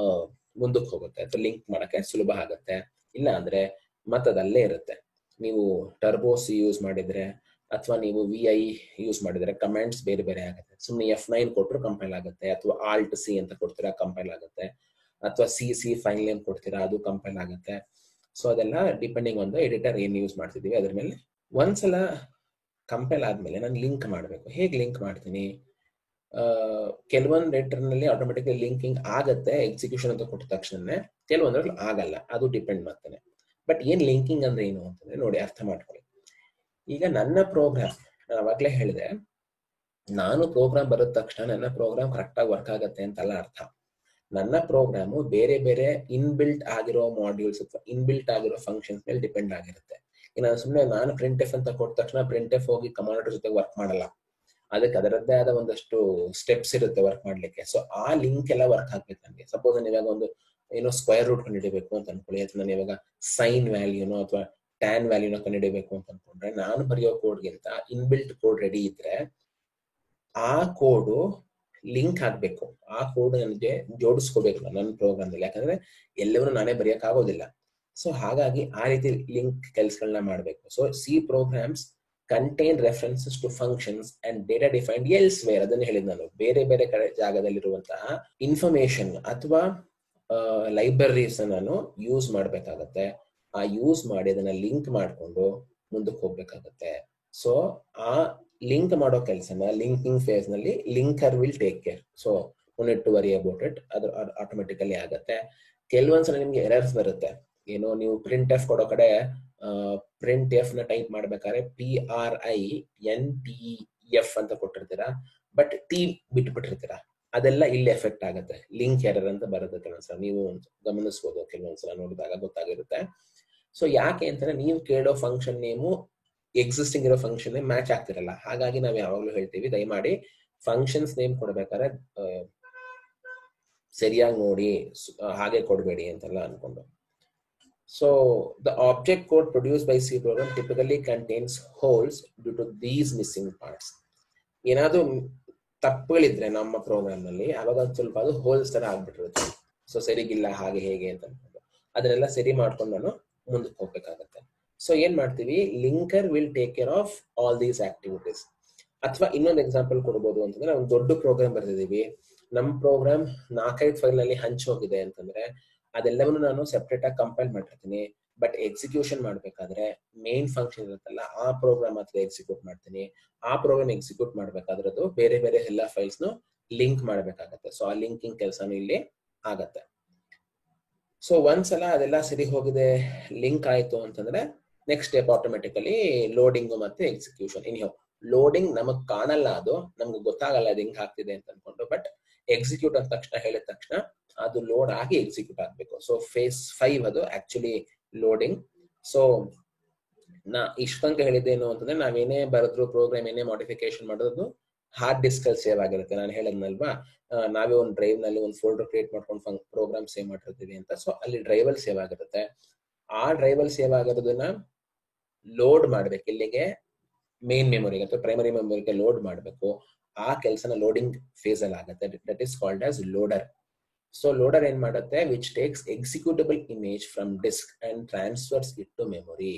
ಮುಂದಕ್ಕೆ ಹೋಗುತ್ತೆ ಅಥವಾ ಲಿಂಕ್ ಮಾಡಕ್ಕೆ ಸುಲಭ ಆಗುತ್ತೆ. ಇಲ್ಲ ಅಂದ್ರೆ ಮತ್ತದಲ್ಲೇ ಇರುತ್ತೆ. ನೀವು ಟರ್ಬೋ ಸಿ ಯೂಸ್ ಮಾಡಿದ್ರೆ ಅಥವಾ ನೀವು VI ಯೂಸ್ ಮಾಡಿದ್ರೆ ಕಮಾಂಡ್ಸ್ ಬೇರೆ ಬೇರೆ ಆಗುತ್ತೆ. ಸುಮ್ಮನೆ F9 ಕೊಟ್ಟರು ಕಂಪೈಲ್ ಆಗುತ್ತೆ, ಅಥವಾ Alt C ಅಂತ ಕೊಡ್ತೀರಾ ಕಂಪೈಲ್ ಆಗುತ್ತೆ, ಅಥವಾ CC ಫೈಲ್ ನೇಮ್ ಕೊಡ್ತೀರಾ ಅದು ಕಂಪೈಲ್ ಆಗುತ್ತೆ. ಸೊ ಅದೆಲ್ಲ ಡಿಪೆಂಡಿಂಗ್ ಆನ್ ದ ಎಡಿಟರ್ ಏನ್ ಯೂಸ್ ಮಾಡ್ತಿದೀವಿ ಅದ್ರ ಮೇಲೆ. ಒಂದ್ಸಲ ಕಂಪೈಲ್ ಆದ್ಮೇಲೆ ನಾನು ಲಿಂಕ್ ಮಾಡಬೇಕು. ಹೇಗೆ ಲಿಂಕ್ ಮಾಡ್ತೀನಿ? ಕೆಲವೊಂದು ಎಡಿಟರ್ ನಲ್ಲಿ ಆಟೋಮೆಟಿಕಲಿ ಲಿಂಕಿಂಗ್ ಆಗತ್ತೆ ಎಕ್ಸಿಕ್ಯೂಷನ್ ಅಂತ ಕೊಟ್ಟ ತಕ್ಷಣ, ಕೆಲವೊಂದ್ರಲ್ಲಿ ಆಗಲ್ಲ. ಅದು ಡಿಪೆಂಡ್ ಮಾಡ್ತಾನೆ. ಬಟ್ ಏನ್ ಲಿಂಕಿಂಗ್ ಅಂದ್ರೆ ಏನು ಅಂತಂದ್ರೆ ನೋಡಿ, ಅರ್ಥ ಮಾಡ್ಕೊಳ್ಳಿ. ಈಗ ನನ್ನ ಪ್ರೋಗ್ರಾಮ್, ನಾನು ಅವಾಗ್ಲೇ ಹೇಳಿದೆ, ನಾನು ಪ್ರೋಗ್ರಾಮ್ ಬರೋದ ತಕ್ಷಣ ನನ್ನ ಪ್ರೋಗ್ರಾಮ್ ಕರೆಕ್ಟ್ ಆಗಿ ವರ್ಕ್ ಆಗತ್ತೆ ಅಂತಲ್ಲ ಅರ್ಥ. ನನ್ನ ಪ್ರೋಗ್ರಾಮು ಬೇರೆ ಬೇರೆ ಇನ್ಬಿಲ್ಟ್ ಆಗಿರೋ ಮಾಡ್ಯೂಲ್ಸ್ ಅಥವಾ ಇನ್ಬಿಲ್ಟ್ ಆಗಿರೋ ಫಂಕ್ಷನ್ಸ್ ಮೇಲೆ ಡಿಪೆಂಡ್ ಆಗಿರುತ್ತೆ. ಇನ್ನು ಸುಮ್ಮನೆ ನಾನು ಪ್ರಿಂಟ್ ಎಫ್ ಅಂತ ಕೊಟ್ಟ ತಕ್ಷಣ ಪ್ರಿಂಟ್ ಎಫ್ ಹೋಗಿ ಕಮಾಂಡ್ ಜೊತೆ ವರ್ಕ್ ಮಾಡಲ್ಲ. ಅದಕ್ಕೆ ಅದರದ್ದೇ ಆದ ಒಂದಷ್ಟು ಸ್ಟೆಪ್ಸ್ ಇರುತ್ತೆ ವರ್ಕ್ ಮಾಡ್ಲಿಕ್ಕೆ. ಸೊ ಆ ಲಿಂಕ್ ಎಲ್ಲ ವರ್ಕ್ ಆಗ್ಬೇಕು ನನಗೆ. ಸಪೋಸ್ ನಾನು ಇವಾಗ ಒಂದು ಏನೋ ಸ್ಕ್ವೇರ್ ರೂಟ್ ಕಂಡುಹಿಡಿಬೇಕು ಅಂತ ಅನ್ಕೊಳ್ಳಿ, ಅಥವಾ ನಾನು ಇವಾಗ ಸೈನ್ ವ್ಯಾಲ್ಯೂನೋ ಅಥವಾ ಟ್ಯಾನ್ ವ್ಯಾಲ್ಯೂನ ಕಂಡುಹಿಡಿಬೇಕು ಅಂತ ಅನ್ಕೊಂಡ್ರೆ, ನಾನು ಬರೆಯೋ ಕೋಡ್ಗಿಂತ ಇನ್ಬಿಲ್ಟ್ ಕೋಡ್ ರೆಡಿ ಇದ್ರೆ ಆ ಕೋಡು ಲಿಂಕ್ ಆಗ್ಬೇಕು. ಆ ಕೋಡ್ ನನಗೆ ಜೋಡಿಸ್ಕೋಬೇಕು ನನ್ನ ಪ್ರೋಗ್ರಾಮ್ನಲ್ಲಿ. ಯಾಕಂದ್ರೆ ಎಲ್ಲವನ್ನೂ ನಾನೇ ಬರೆಯಕ್ ಆಗೋದಿಲ್ಲ. ಸೊ ಹಾಗಾಗಿ ಆ ರೀತಿ ಲಿಂಕ್ ಕೆಲಸಗಳನ್ನ ಮಾಡಬೇಕು. So C programs contain references to functions and data defined elsewhere. ಅದನ್ನು ಹೇಳಿದ್ ನಾನು, ಬೇರೆ ಬೇರೆ ಕಡೆ ಜಾಗದಲ್ಲಿರುವಂತಹ ಇನ್ಫಾರ್ಮೇಶನ್ ಅಥವಾ ಲೈಬ್ರರೀಸ್ ನಾನು ಯೂಸ್ ಮಾಡ್ಬೇಕಾಗತ್ತೆ. ಆ ಯೂಸ್ ಮಾಡಿ ಅದನ್ನ ಲಿಂಕ್ ಮಾಡ್ಕೊಂಡು ಮುಂದಕ್ಕೆ ಹೋಗ್ಬೇಕಾಗತ್ತೆ. ಸೊ ಆ ಲಿಂಕ್ ಮಾಡೋ ಕೆಲಸನ ಲಿಂಕಿಂಗ್ ಫೇಸ್ ನಲ್ಲಿ linker will take care. So no need to worry about it. ಅದು ಆಟೋಮೆಟಿಕಲಿ ಆಗತ್ತೆ. ಕೆಲವೊಂದ್ಸಲ ನಿಮ್ಗೆ ಎರರ್ಸ್ ಬರುತ್ತೆ. ಏನೋ ನೀವು ಪ್ರಿಂಟ್ ಎಫ್ ಕೊಡೋ ಕಡೆ ಪ್ರಿಂಟ್ ಎಫ್ ನ ಟೈಪ್ ಮಾಡ್ಬೇಕಾದ್ರೆ PRINTF ಅಂತ ಕೊಟ್ಟಿರ್ತೀರಾ, ಬಟ್ ಟಿ ಬಿಟ್ಬಿಟ್ಟಿರ್ತೀರಾ. ಅದೆಲ್ಲ ಇಲ್ಲಿ ಎಫೆಕ್ಟ್ ಆಗುತ್ತೆ. ಲಿಂಕ್ ಎರರ್ ಅಂತ ಬರುತ್ತೆ ಕೆಲವೊಂದ್ಸಲ. ನೀವು ಗಮನಿಸಬಹುದು, ಕೆಲವೊಂದ್ಸಲ ನೋಡಿದಾಗ ಗೊತ್ತಾಗಿರುತ್ತೆ. ಸೊ ಯಾಕೆ ಅಂತಂದ್ರೆ ನೀವು ಕೇಳೋ ಫಂಕ್ಷನ್ ನೇಮು ಎಕ್ಸಿಸ್ಟಿಂಗ್ ಇರೋ ಫಂಕ್ಷನ್ ಮ್ಯಾಚ್ ಆಗ್ತಿರಲ್ಲ. ಹಾಗಾಗಿ ನಾವು ಯಾವಾಗಲೂ ಹೇಳ್ತೀವಿ, ದಯಮಾಡಿ ಫಂಕ್ಷನ್ಸ್ ನೇಮ್ ಕೊಡ್ಬೇಕಾದ್ರೆ ಸರಿಯಾಗಿ ನೋಡಿ, ಹಾಗೆ ಕೊಡಬೇಡಿ ಅಂತೆಲ್ಲ ಅನ್ಕೊಂಡು. So the object code produced by C program typically contains holes due to these missing parts. ಏನಾದ್ರು ತಪ್ಪುಗಳಿದ್ರೆ ನಮ್ಮ ಪ್ರೋಗ್ರಾಮ್ ನಲ್ಲಿ ಅವಾಗ ಸ್ವಲ್ಪ ಅದು ಹೋಲ್ಸ್ ತರ ಆಗ್ಬಿಟ್ಟಿರುತ್ತೆ. ಸೊ ಸರಿಗಿಲ್ಲ ಹಾಗೆ ಹೇಗೆ ಅಂತ ಅನ್ಕೊಂಡು ಅದನ್ನೆಲ್ಲ ಸರಿ ಮಾಡ್ಕೊಂಡು ನಾನು ಮುಂದಕ್ಕೆ ಹೋಗ್ಬೇಕಾಗತ್ತೆ. ಸೊ ಏನ್ ಮಾಡ್ತೀವಿ, linker will take care of all these activities. ಅಥವಾ ಇನ್ನೊಂದು ಎಕ್ಸಾಂಪಲ್ ಕೊಡ್ಬೋದು ಅಂತಂದ್ರೆ, ನಾವು ದೊಡ್ಡ ಪ್ರೋಗ್ರಾಮ್ ಬರ್ತಿದೀವಿ, ನಮ್ಮ ಪ್ರೋಗ್ರಾಮ್ 4-5 ಫೈಲ್ ನಲ್ಲಿ ಹಂಚ್ ಹೋಗಿದೆ ಅಂತಂದ್ರೆ ಅದೆಲ್ಲವನ್ನು ನಾನು ಸೆಪರೇಟ್ ಆಗಿ ಕಂಪೈಲ್ ಮಾಡಿರ್ತೀನಿ. ಬಟ್ ಎಕ್ಸಿಕ್ಯೂಷನ್ ಮಾಡ್ಬೇಕಾದ್ರೆ ಮೇನ್ ಫಂಕ್ಷನ್ ಇರುತ್ತಲ್ಲ, ಆ ಪ್ರೋಗ್ರಾಮ್ ಹತ್ರ ಎಕ್ಸಿಕ್ಯೂಟ್ ಮಾಡ್ತೀನಿ. ಆ ಪ್ರೋಗ್ರಾಮ್ ಎಕ್ಸಿಕ್ಯೂಟ್ ಮಾಡ್ಬೇಕಾದ್ರೆ ಅದು ಬೇರೆ ಬೇರೆ ಎಲ್ಲ ಫೈಲ್ಸ್ ನು ಲಿಂಕ್ ಮಾಡ್ಬೇಕಾಗತ್ತೆ. ಸೊ ಆ ಲಿಂಕಿಂಗ್ ಕೆಲಸನೂ ಇಲ್ಲಿ ಆಗತ್ತೆ. ಸೊ ಒಂದ್ಸಲ ಅದೆಲ್ಲ ಸರಿ ಹೋಗಿದೆ, ಲಿಂಕ್ ಆಯ್ತು ಅಂತಂದ್ರೆ ನೆಕ್ಸ್ಟ್ ಸ್ಟೆಪ್ ಆಟೋಮೆಟಿಕಲಿ ಲೋಡಿಂಗ್ ಮತ್ತೆ ಎಕ್ಸಿಕ್ಯೂಷನ್. ಇನ್ಯೋ ಲೋಡಿಂಗ್ ನಮಗ್ ಕಾಣಲ್ಲ, ಅದು ನಮ್ಗೆ ಗೊತ್ತಾಗಲ್ಲ ಅದು ಹೆಂಗ್ ಆಗ್ತಿದೆ ಅಂತ ಅನ್ಕೊಂಡು. ಬಟ್ ಎಕ್ಸಿಕ್ಯೂಟ್ ಅಂದ ತಕ್ಷಣ, ಹೇಳಿದ ತಕ್ಷಣ ಅದು ಲೋಡ್ ಆಗಿ ಎಕ್ಸಿಕ್ಯೂಟ್ ಆಗ್ಬೇಕು. ಸೊ ಫೇಸ್ 5 ಅದು ಆಕ್ಚುಲಿ ಲೋಡಿಂಗ್. ಸೊ ನಾ ಇಷ್ಟಂಕ ಹೇಳಿದ್ದೇನು ಅಂತಂದ್ರೆ, ನಾವೇನೇ ಬರೆದ್ರು ಪ್ರೋಗ್ರಾಮ್ ಏನೇ ಮಾಡಿಫಿಕೇಶನ್ ಮಾಡೋದು ಹಾರ್ಡ್ ಡಿಸ್ಕ್ ಅಲ್ಲಿ ಸೇವ್ ಆಗಿರುತ್ತೆ. ನಾನು ಹೇಳದ್ನಲ್ವಾ, ನಾವೇ ಒಂದು ಡ್ರೈವ್ ನಲ್ಲಿ ಒಂದು ಫೋಲ್ಡರ್ ಕ್ರಿಯೇಟ್ ಮಾಡ್ಕೊಂಡು ಪ್ರೋಗ್ರಾಮ್ ಸೇವ್ ಮಾಡಿರ್ತೀವಿ ಅಂತ. ಸೊ ಅಲ್ಲಿ ಡ್ರೈವ್ ಅಲ್ಲಿ ಸೇವ್ ಆಗಿರುತ್ತೆ. ಆ ಡ್ರೈವ್ ಅಲ್ಲಿ ಸೇವ್ ಆಗಿರೋದನ್ನ ಲೋಡ್ ಮಾಡ್ಬೇಕು ಇಲ್ಲಿಗೆ ಮೇನ್ ಮೆಮೊರಿಗೆ ಅಥವಾ ಪ್ರೈಮರಿ ಮೆಮೊರಿಗೆ ಲೋಡ್ ಮಾಡಬೇಕು. ಆ ಕೆಲಸನ ಲೋಡಿಂಗ್ ಫೇಸ್ ಅಲ್ಲಿ ಆಗುತ್ತೆ. That is called as loader. So loader ಏನ್ ಮಾಡುತ್ತೆ, which takes executable image from disk and transfers it to memory.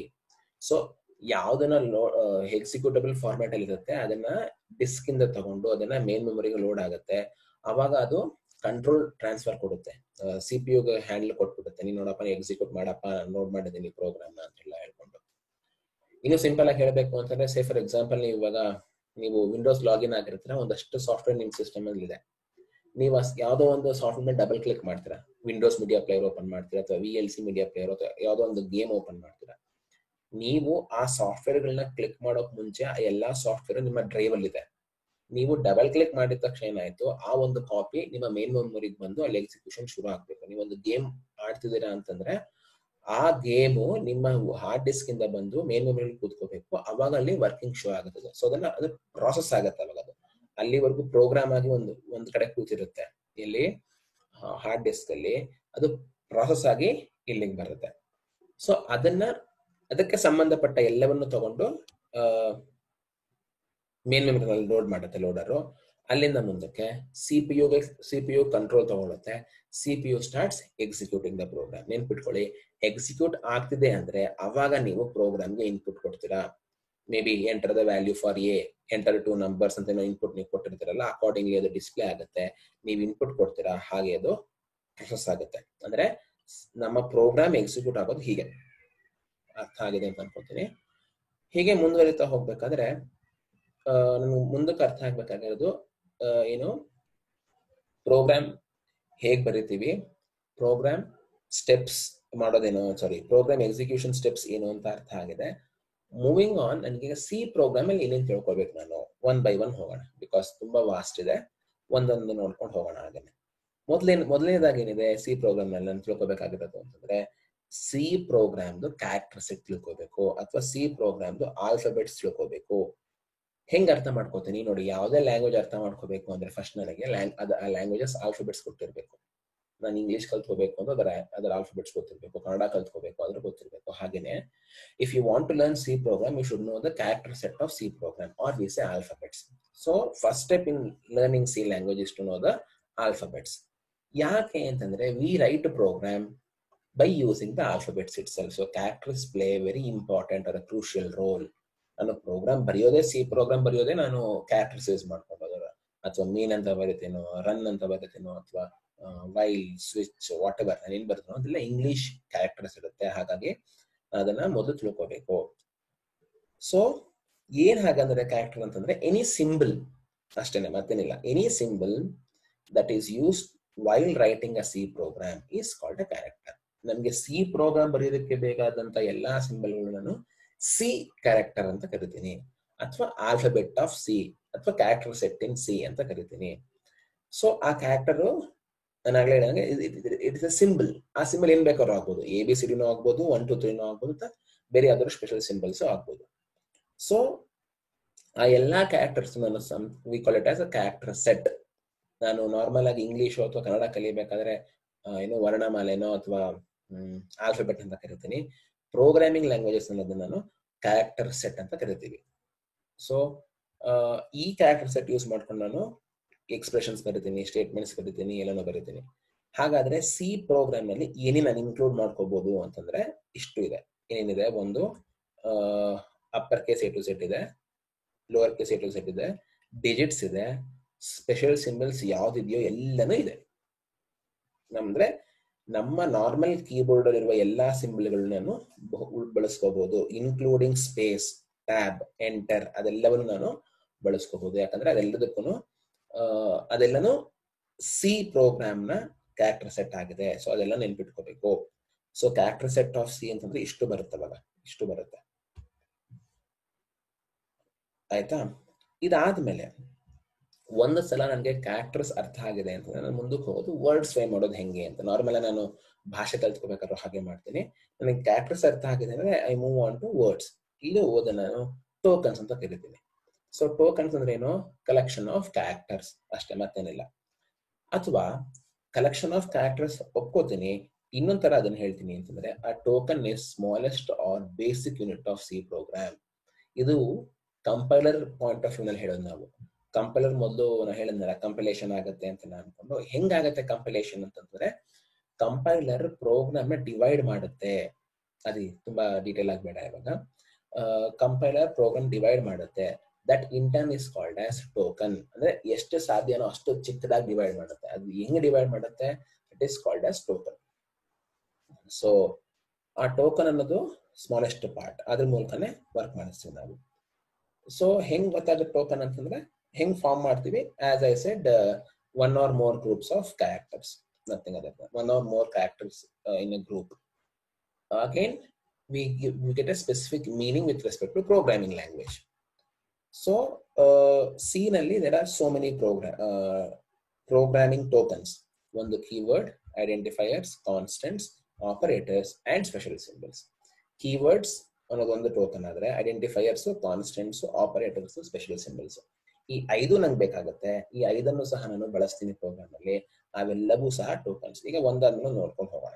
So ಯಾವ್ದನ್ನ ಎಕ್ಸಿಕ್ಯೂಟಬಲ್ ಫಾರ್ಮ್ಯಾಟ್ ಅಲ್ಲಿ ಇರುತ್ತೆ ಅದನ್ನ ಡಿಸ್ಕ್ ಇಂದ ತಗೊಂಡು ಅದನ್ನ ಮೇನ್ ಮೆಮೊರಿಗೆ ಲೋಡ್ ಆಗುತ್ತೆ. ಅವಾಗ ಅದು ಕಂಟ್ರೋಲ್ ಟ್ರಾನ್ಸ್ಫರ್ ಕೊಡುತ್ತೆ, CPU ಗೆ ಹ್ಯಾಂಡಲ್ ಕೊಟ್ಬಿಡುತ್ತೆ. ನೀನ್ ನೋಡಪ್ಪ, ಎಕ್ಸಿಕ್ಯೂಟ್ ಮಾಡಪ್ಪ, ನೋಡ್ ಮಾಡಿದ್ದೀನಿ ಪ್ರೋಗ್ರಾಮ್ ಅಂತೆಲ್ಲ ಹೇಳ್ಕೊಂಡು. ಇನ್ನು ಸಿಂಪಲ್ ಆಗಿ ಹೇಳ್ಬೇಕು ಅಂತಂದ್ರೆ, ಸೇ ಫಾರ್ ಎಕ್ಸಾಂಪಲ್ ನೀವು ವಿಂಡೋಸ್ ಲಾಗಿನ್ ಆಗಿರ್ತೀರ, ಒಂದಷ್ಟು ಸಾಫ್ಟ್ವೇರ್ ನಿಮ್ ಸಿಸ್ಟಮ್ ಅಲ್ಲಿ ಇದೆ. ನೀವು ಯಾವ್ದೋ ಒಂದು ಸಾಫ್ಟ್ವೇರ್ ಮೇಲೆ ಡಬಲ್ ಕ್ಲಿಕ್ ಮಾಡ್ತೀರಾ, ವಿಂಡೋಸ್ ಮೀಡಿಯಾ ಪ್ಲೇಯರ್ ಓಪನ್ ಮಾಡ್ತೀರಾ ಅಥವಾ VLC ಮೀಡಿಯಾ ಪ್ಲೇಯರ್ ಅಥವಾ ಯಾವ್ದೋ ಒಂದು ಗೇಮ್ ಓಪನ್ ಮಾಡ್ತೀರಾ. ನೀವು ಆ ಸಾಫ್ಟ್ವೇರ್ ಗಳನ್ನ ಕ್ಲಿಕ್ ಮಾಡೋಕ್ ಮುಂಚೆ ಆ ಎಲ್ಲಾ ಸಾಫ್ಟ್ವೇರ್ ನಿಮ್ಮ ಡ್ರೈವ್ ಅಲ್ಲಿ ಇದೆ. ನೀವು ಡಬಲ್ ಕ್ಲಿಕ್ ಮಾಡಿದ ತಕ್ಷಣ ಏನಾಯ್ತು, ಆ ಒಂದು ಕಾಪಿ ನಿಮ್ಮ ಮೇನ್ ಮೆಮೊರಿಗೆ ಬಂದು ಅಲ್ಲಿ ಎಕ್ಸಿಕ್ಯೂಷನ್ ಶುರು ಆಗ್ಬೇಕು. ನೀವೊಂದು ಗೇಮ್ ಆಡ್ತಿದ್ದೀರಾ ಅಂತಂದ್ರೆ ಆ ಗೇಮು ನಿಮ್ಮ ಹಾರ್ಡ್ ಡಿಸ್ಕ್ ಇಂದ ಬಂದು ಮೇನ್ ಮೆಮೊರಿ ಕೂತ್ಕೋಬೇಕು. ಅವಾಗ ಅಲ್ಲಿ ವರ್ಕಿಂಗ್ ಶೋ ಆಗುತ್ತದೆ. ಸೊ ಅದು ಪ್ರಾಸೆಸ್ ಆಗತ್ತೆ. ಅವಾಗ ಅದು ಅಲ್ಲಿವರೆಗೂ ಪ್ರೋಗ್ರಾಮ್ ಆಗಿ ಒಂದು ಕಡೆ ಕೂತಿರುತ್ತೆ, ಇಲ್ಲಿ ಹಾರ್ಡ್ ಡಿಸ್ಕ್ ಅಲ್ಲಿ ಅದು ಪ್ರಾಸೆಸ್ ಆಗಿ ಇಲ್ಲಿಗೆ ಬರುತ್ತೆ. ಸೊ ಅದಕ್ಕೆ ಸಂಬಂಧಪಟ್ಟ ಎಲ್ಲವನ್ನು ತಗೊಂಡು ಮೇನ್ ಮೆಮೊರಿನಲ್ಲಿ ಲೋಡ್ ಮಾಡುತ್ತೆ ಲೋಡರು. ಅಲ್ಲಿಂದ ಮುಂದಕ್ಕೆ CPU ಕಂಟ್ರೋಲ್ ತಗೊಳುತ್ತೆ. CPU starts executing the program. ನೆನ್ಪಿಟ್ಕೊಳ್ಳಿ, ಎಕ್ಸಿಕ್ಯೂಟ್ ಆಗ್ತಿದೆ ಅಂದ್ರೆ ಅವಾಗ ನೀವು ಪ್ರೋಗ್ರಾಮ್ಗೆ ಇನ್ಪುಟ್ ಕೊಡ್ತೀರಾ. Maybe enter the value for A, enter 2 numbers ಅಂತ ಇನ್ಪುಟ್ ನೀವು ಕೊಟ್ಟಿರ್ತೀರಲ್ಲ, ಅಕಾರ್ಡಿಂಗ್ಲಿ ಅದು ಡಿಸ್ಪ್ಲೇ ಆಗುತ್ತೆ. ನೀವು ಇನ್ಪುಟ್ ಕೊಡ್ತೀರಾ, ಹಾಗೆ ಅದು ಪ್ರೊಸೆಸ್ ಆಗುತ್ತೆ. ಅಂದ್ರೆ ನಮ್ಮ ಪ್ರೋಗ್ರಾಮ್ ಎಕ್ಸಿಕ್ಯೂಟ್ ಆಗೋದು ಹೀಗೆ. ಅರ್ಥ ಆಗಿದೆ ಅಂತ ಅನ್ಕೋತೀನಿ. ಹೀಗೆ ಮುಂದುವರಿತಾ ಹೋಗ್ಬೇಕಾದ್ರೆ ನಮ್ಗೆ ಮುಂದಕ್ಕೆ ಅರ್ಥ ಆಗ್ಬೇಕಾಗಿರೋದು ಏನು, ಪ್ರೋಗ್ರಾಮ್ ಹೇಗ್ ಬರೀತೀವಿ, ಪ್ರೋಗ್ರಾಮ್ ಸ್ಟೆಪ್ಸ್ ಮಾಡೋದೇನೋ, ಪ್ರೋಗ್ರಾಮ್ ಎಕ್ಸಿಕ್ಯೂಷನ್ ಸ್ಟೆಪ್ಸ್ ಏನು ಅಂತ ಅರ್ಥ ಆಗಿದೆ. ಮೂವಿಂಗ್ ಆನ್, ನನಗೆ ಸಿ ಪ್ರೋಗ್ರಾಮ್ ಅಲ್ಲಿ ಏನೇನು ತಿಳ್ಕೊಬೇಕು ನಾನು, 1 by 1 ಹೋಗೋಣ. ಬಿಕಾಸ್ ತುಂಬಾ ವಾಸ್ಟ್ ಇದೆ, ಒಂದೊಂದು ನೋಡ್ಕೊಂಡು ಹೋಗೋಣ. ಹಾಗೇನೆ ಮೊದಲನೇದಾಗಿ ಏನಿದೆ ಸಿ ಪ್ರೋಗ್ರಾಮ್ ನಲ್ಲಿ ನಾನು ತಿಳ್ಕೊಬೇಕಾಗಿರೋದು ಅಂತಂದ್ರೆ, ಸಿ ಪ್ರೋಗ್ರಾಮ್ದು ಕ್ಯಾರೆಕ್ಟರಿಸ್ಟಿಕ್ ತಿಳ್ಕೋಬೇಕು ಅಥವಾ ಸಿ ಪ್ರೋಗ್ರಾಮ್ದು ಆಲ್ಫಾಬೆಟ್ಸ್ ತಿಳ್ಕೋಬೇಕು. ಹೆಂಗ್ ಅರ್ಥ ಮಾಡ್ಕೋತೀನಿ ನೋಡಿ, ಯಾವುದೇ ಲ್ಯಾಂಗ್ವೇಜ್ ಅರ್ಥ ಮಾಡ್ಕೋಬೇಕು ಅಂದ್ರೆ ಫಸ್ಟ್ ನನಗೆ ಆ ಲ್ಯಾಂಗ್ವೇಜಸ್ ಆಲ್ಫಾಬೆಟ್ಸ್ ಗೊತ್ತಿರ್ಬೇಕು. ನಾನು ಇಂಗ್ಲಿಷ್ ಕಲ್ತ್ಕೋಬೇಕು ಅಂದ್ರೆ ಅದರ ಆಲ್ಫಾಬೆಟ್ಸ್ ಗೊತ್ತಿರ್ಬೇಕು, ಕನ್ನಡ ಕಲ್ತ್ಕೋಬೇಕು ಅದ್ರ ಗೊತ್ತಿರ್ಬೇಕು. ಹಾಗೇನೆ if you want to learn C program, you should know the character set of C program or we say alphabets. So first step in learning C language is to know the alphabets. ಯಾಕೆ ಅಂತಂದ್ರೆ we write program by using the alphabets itself. So characters play a very important or a crucial role. ನಾನು program ಬರೆಯೋದೇ, C program ಬರೆಯೋದೇ ನಾನು characters use ಮಾಡ್ಕೊಂಡು, ಅಥವಾ ಮೀನ್ ಅಂತ ಬರೀತೇನೋ, run ಅಂತ ಬರೀತೇನೋ, ಅಥವಾ while, switch, what ever ನಾನು ಏನ್ ಬರ್ತೇನೋ ಅದೆಲ್ಲ ಇಂಗ್ಲಿಷ್ ಕ್ಯಾರೆಕ್ಟರ್ಸ್ ಇರುತ್ತೆ. ಹಾಗಾಗಿ ಅದನ್ನ ಮೊದಲು ತಿಳ್ಕೋಬೇಕು. ಸೊ ಏನ್ ಹಾಗಂದ್ರೆ ಕ್ಯಾರೆಕ್ಟರ್ ಅಂತಂದ್ರೆ ಎನಿ ಸಿಂಬಲ್ ಅಷ್ಟೇನೆ, ಮತ್ತೇನಿಲ್ಲ. Any symbol that is used while writing a C program is called a character. ನಮ್ಗೆ ಸಿ ಪ್ರೋಗ್ರಾಮ್ ಬರೆಯೋದಕ್ಕೆ ಬೇಕಾದಂತ ಎಲ್ಲಾ ಸಿಂಬಲ್ಗಳು ನಾನು ಸಿ ಕ್ಯಾರೆಕ್ಟರ್ ಅಂತ ಕರಿತೀನಿ, ಅಥವಾ ಆಲ್ಫಾಬೆಟ್ ಆಫ್ ಸಿ ಅಥವಾ ಕ್ಯಾರೆಕ್ಟರ್ ಸೆಟ್ ಇನ್ ಸಿ ಅಂತ ಕರಿತೀನಿ. ಸೊ ಆ ಕ್ಯಾರೆಕ್ಟರ್ ನಾನು ಆಗ್ಲೇ ಹೇಳಿದಂಗೆ ಇಟ್ ಇಸ್ ಅ ಸಿಂಬಲ್. ಆ ಸಿಂಬಲ್ ಏನ್ ಬೇಕಾದ್ರೂ ಆಗ್ಬೋದು, ABCD ಆಗ್ಬೋದು, 1 2 3 ಆಗ್ಬೋದು, ಬೇರೆ ಯಾವ್ದಾದ್ರು ಸ್ಪೆಷಲ್ ಸಿಂಬಲ್ಸ್ ಆಗ್ಬೋದು. ಸೊ ಆ ಎಲ್ಲಾ ಕ್ಯಾರೆಕ್ಟರ್ಸ್ ನಾನು we call it as a character set. ನಾನು ನಾರ್ಮಲ್ ಆಗಿ ಇಂಗ್ಲಿಷ್ ಅಥವಾ ಕನ್ನಡ ಕಲಿಬೇಕಾದ್ರೆ ಏನೋ ವರ್ಣಮಾಲೆನೋ ಅಥವಾ ಆಲ್ಫಾಬೆಟ್ ಅಂತ ಕರಿತೀನಿ. ಪ್ರೋಗ್ರಾಮಿಂಗ್ ಲ್ಯಾಂಗ್ವೇಜಸ್ ಅನ್ನೋದನ್ನ ನಾನು ಕ್ಯಾರೆಕ್ಟರ್ ಸೆಟ್ ಅಂತ ಕರಿತೀವಿ. ಸೊ ಈ ಕ್ಯಾರೆಕ್ಟರ್ ಸೆಟ್ ಯೂಸ್ ಮಾಡ್ಕೊಂಡು ನಾನು ಎಕ್ಸ್ಪ್ರೆಷನ್ಸ್ ಬರೀತೀನಿ, ಸ್ಟೇಟ್ಮೆಂಟ್ಸ್ ಬರೀತೀನಿ, ಎಲ್ಲನೂ ಬರೀತೀನಿ. ಹಾಗಾದ್ರೆ ಸಿ ಪ್ರೋಗ್ರಾಮ್ ನಲ್ಲಿ ಏನೇನು ನಾನು ಇನ್ಕ್ಲೂಡ್ ಮಾಡ್ಕೋಬಹುದು ಅಂತಂದ್ರೆ ಇಷ್ಟು ಇದೆ. ಏನೇನಿದೆ? ಒಂದು upper case A to Z ಇದೆ, lower case A to Z ಇದೆ, ಡಿಜಿಟ್ಸ್ ಇದೆ, ಸ್ಪೆಷಲ್ ಸಿಂಬಲ್ಸ್ ಯಾವ್ದಿದೆಯೋ ಎಲ್ಲನೂ ಇದೆ. ಅಂದ್ರೆ ನಮ್ಮ ನಾರ್ಮಲ್ ಕೀಬೋರ್ಡ್ ಅಲ್ಲಿರುವ ಎಲ್ಲಾ ಸಿಂಬಲ್ಗಳನ್ನ ನಾನು ಬಳಸ್ಕೋಬಹುದು, ಇನ್ಕ್ಲೂಡಿಂಗ್ ಸ್ಪೇಸ್, ಟ್ಯಾಬ್, ಎಂಟರ್, ಅದೆಲ್ಲವನ್ನು ನಾನು ಬಳಸ್ಕೋಬಹುದು. ಯಾಕಂದ್ರೆ ಅದೆಲ್ಲನೂ ಸಿ ಪ್ರೋಗ್ರಾಮ್ ನ ಕ್ಯಾರೆಕ್ಟರ್ ಸೆಟ್ ಆಗಿದೆ. ಸೊ ಅದೆಲ್ಲ ನೆನ್ಪಿಟ್ಕೋಬೇಕು. So character set of C ಅಂತಂದ್ರೆ ಇಷ್ಟು ಬರುತ್ತವಾಗ, ಇಷ್ಟು ಬರುತ್ತೆ. ಆಯ್ತಾ? ಇದಾದ್ಮೇಲೆ ಒಂದು ಸಲ ನನಗೆ ಕ್ಯಾರೆಕ್ಟರ್ಸ್ ಅರ್ಥ ಆಗಿದೆ ಅಂತಂದ್ರೆ ನಾನು ಮುಂದಕ್ಕೆ ಹೋಗೋದು ವರ್ಡ್ಸ್ ಫ್ರೈ ಮಾಡೋದು ಹೆಂಗೆ ಅಂತ. ನಾರ್ಮಲ್ ನಾನು ಭಾಷೆ ಕಲ್ತ್ಕೋಬೇಕಾದ್ರೂ ಹಾಗೆ ಮಾಡ್ತೀನಿ. ನನಗೆ ಕ್ಯಾರೆಕ್ಟರ್ಸ್ ಅರ್ಥ ಆಗಿದೆ ಅಂದ್ರೆ I move on to words. ಇಲ್ಲಿ ಓದ ನಾನು ಟೋಕನ್ಸ್ ಅಂತ ಕರಿತೀನಿ. ಸೊ ಟೋಕನ್ಸ್ ಅಂದ್ರೆ ಏನು? ಕಲೆಕ್ಷನ್ ಆಫ್ ಕ್ಯಾರೆಕ್ಟರ್ಸ್ ಅಷ್ಟೇ, ಮತ್ತೇನಿಲ್ಲ. ಅಥವಾ ಕಲೆಕ್ಷನ್ ಆಫ್ ಕ್ಯಾರೆಕ್ಟರ್ಸ್ ಒಪ್ಕೋತೀನಿ. ಇನ್ನೊಂದ್ ತರ ಅದನ್ನ ಹೇಳ್ತೀನಿ ಅಂತಂದ್ರೆ ಆ token is smallest or basic unit of C program. ಇದು ಕಂಪೈಲರ್ ಪಾಯಿಂಟ್ ಆಫ್ ವ್ಯೂ ನಲ್ಲಿ ಹೇಳೋದು ನಾವು. ಕಂಪೈಲರ್ ಮೊದಲು ನಾನು ಹೇಳಿದ್ನಲ್ಲ ಕಂಪೈಲೇಷನ್ ಆಗುತ್ತೆ ಅಂತ ನಾನು ಅನ್ಕೊಂಡು, ಹೆಂಗಾಗತ್ತೆ ಕಂಪೈಲೇಷನ್ ಅಂತಂದ್ರೆ ಕಂಪೈಲರ್ ಪ್ರೋಗ್ರಾಮ್ ನ ಡಿವೈಡ್ ಮಾಡುತ್ತೆ. ಅದು ತುಂಬಾ ಡೀಟೇಲ್ ಆಗಬೇಡ ಇವಾಗ. ಕಂಪೈಲರ್ ಪ್ರೋಗ್ರಾಮ್ ಡಿವೈಡ್ ಮಾಡುತ್ತೆ. That in turn is called as token. ಅಂದ್ರೆ ಎಷ್ಟು ಸಾಧ್ಯನೋ ಅಷ್ಟು ಚಿಕ್ಕದಾಗಿ ಡಿವೈಡ್ ಮಾಡುತ್ತೆ. ಅದು ಹೆಂಗ್ ಡಿವೈಡ್ ಮಾಡುತ್ತೆ? It is called as token. So ಆ ಟೋಕನ್ ಅನ್ನೋದು ಸ್ಮಾಲೆಸ್ಟ್ ಪಾರ್ಟ್, ಅದ್ರ ಮೂಲಕನೇ ವರ್ಕ್ ಮಾಡಿಸ್ತೀವಿ ನಾವು. ಸೊ ಹೆಂಗ್ ಗೊತ್ತಾಗುತ್ತೆ ಟೋಕನ್ ಅಂತಂದ್ರೆ ಹೆಂಗ್ ಫಾರ್ಮ್ ಮಾಡ್ತೀವಿ? As I said, one or more groups of characters, nothing other than one or more characters in a group. Again we get a specific meaning with respect to programming language. So C ನಲ್ಲಿ there are so many programming tokens. ಒಂದು keyword, identifiers, constants, operators and special symbols. Keywords ಅನ್ನೋದೊಂದು token ಆದ್ರೆ identifiers, constants, operators, special symbols, ಈ 5 ನಂಗೆ ಬೇಕಾಗುತ್ತೆ. ಈ 5 ಸಹ ನಾನು ಬಳಸ್ತೀನಿ ಪ್ರೋಗ್ರಾಮ್ ಅಲ್ಲಿ. ಅವೆಲ್ಲವೂ ಸಹ ಟೋಕನ್ಸ್. ಈಗ ಒಂದಾದ್ಮೇಲೆ ನೋಡ್ಕೊಂಡು ಹೋಗೋಣ.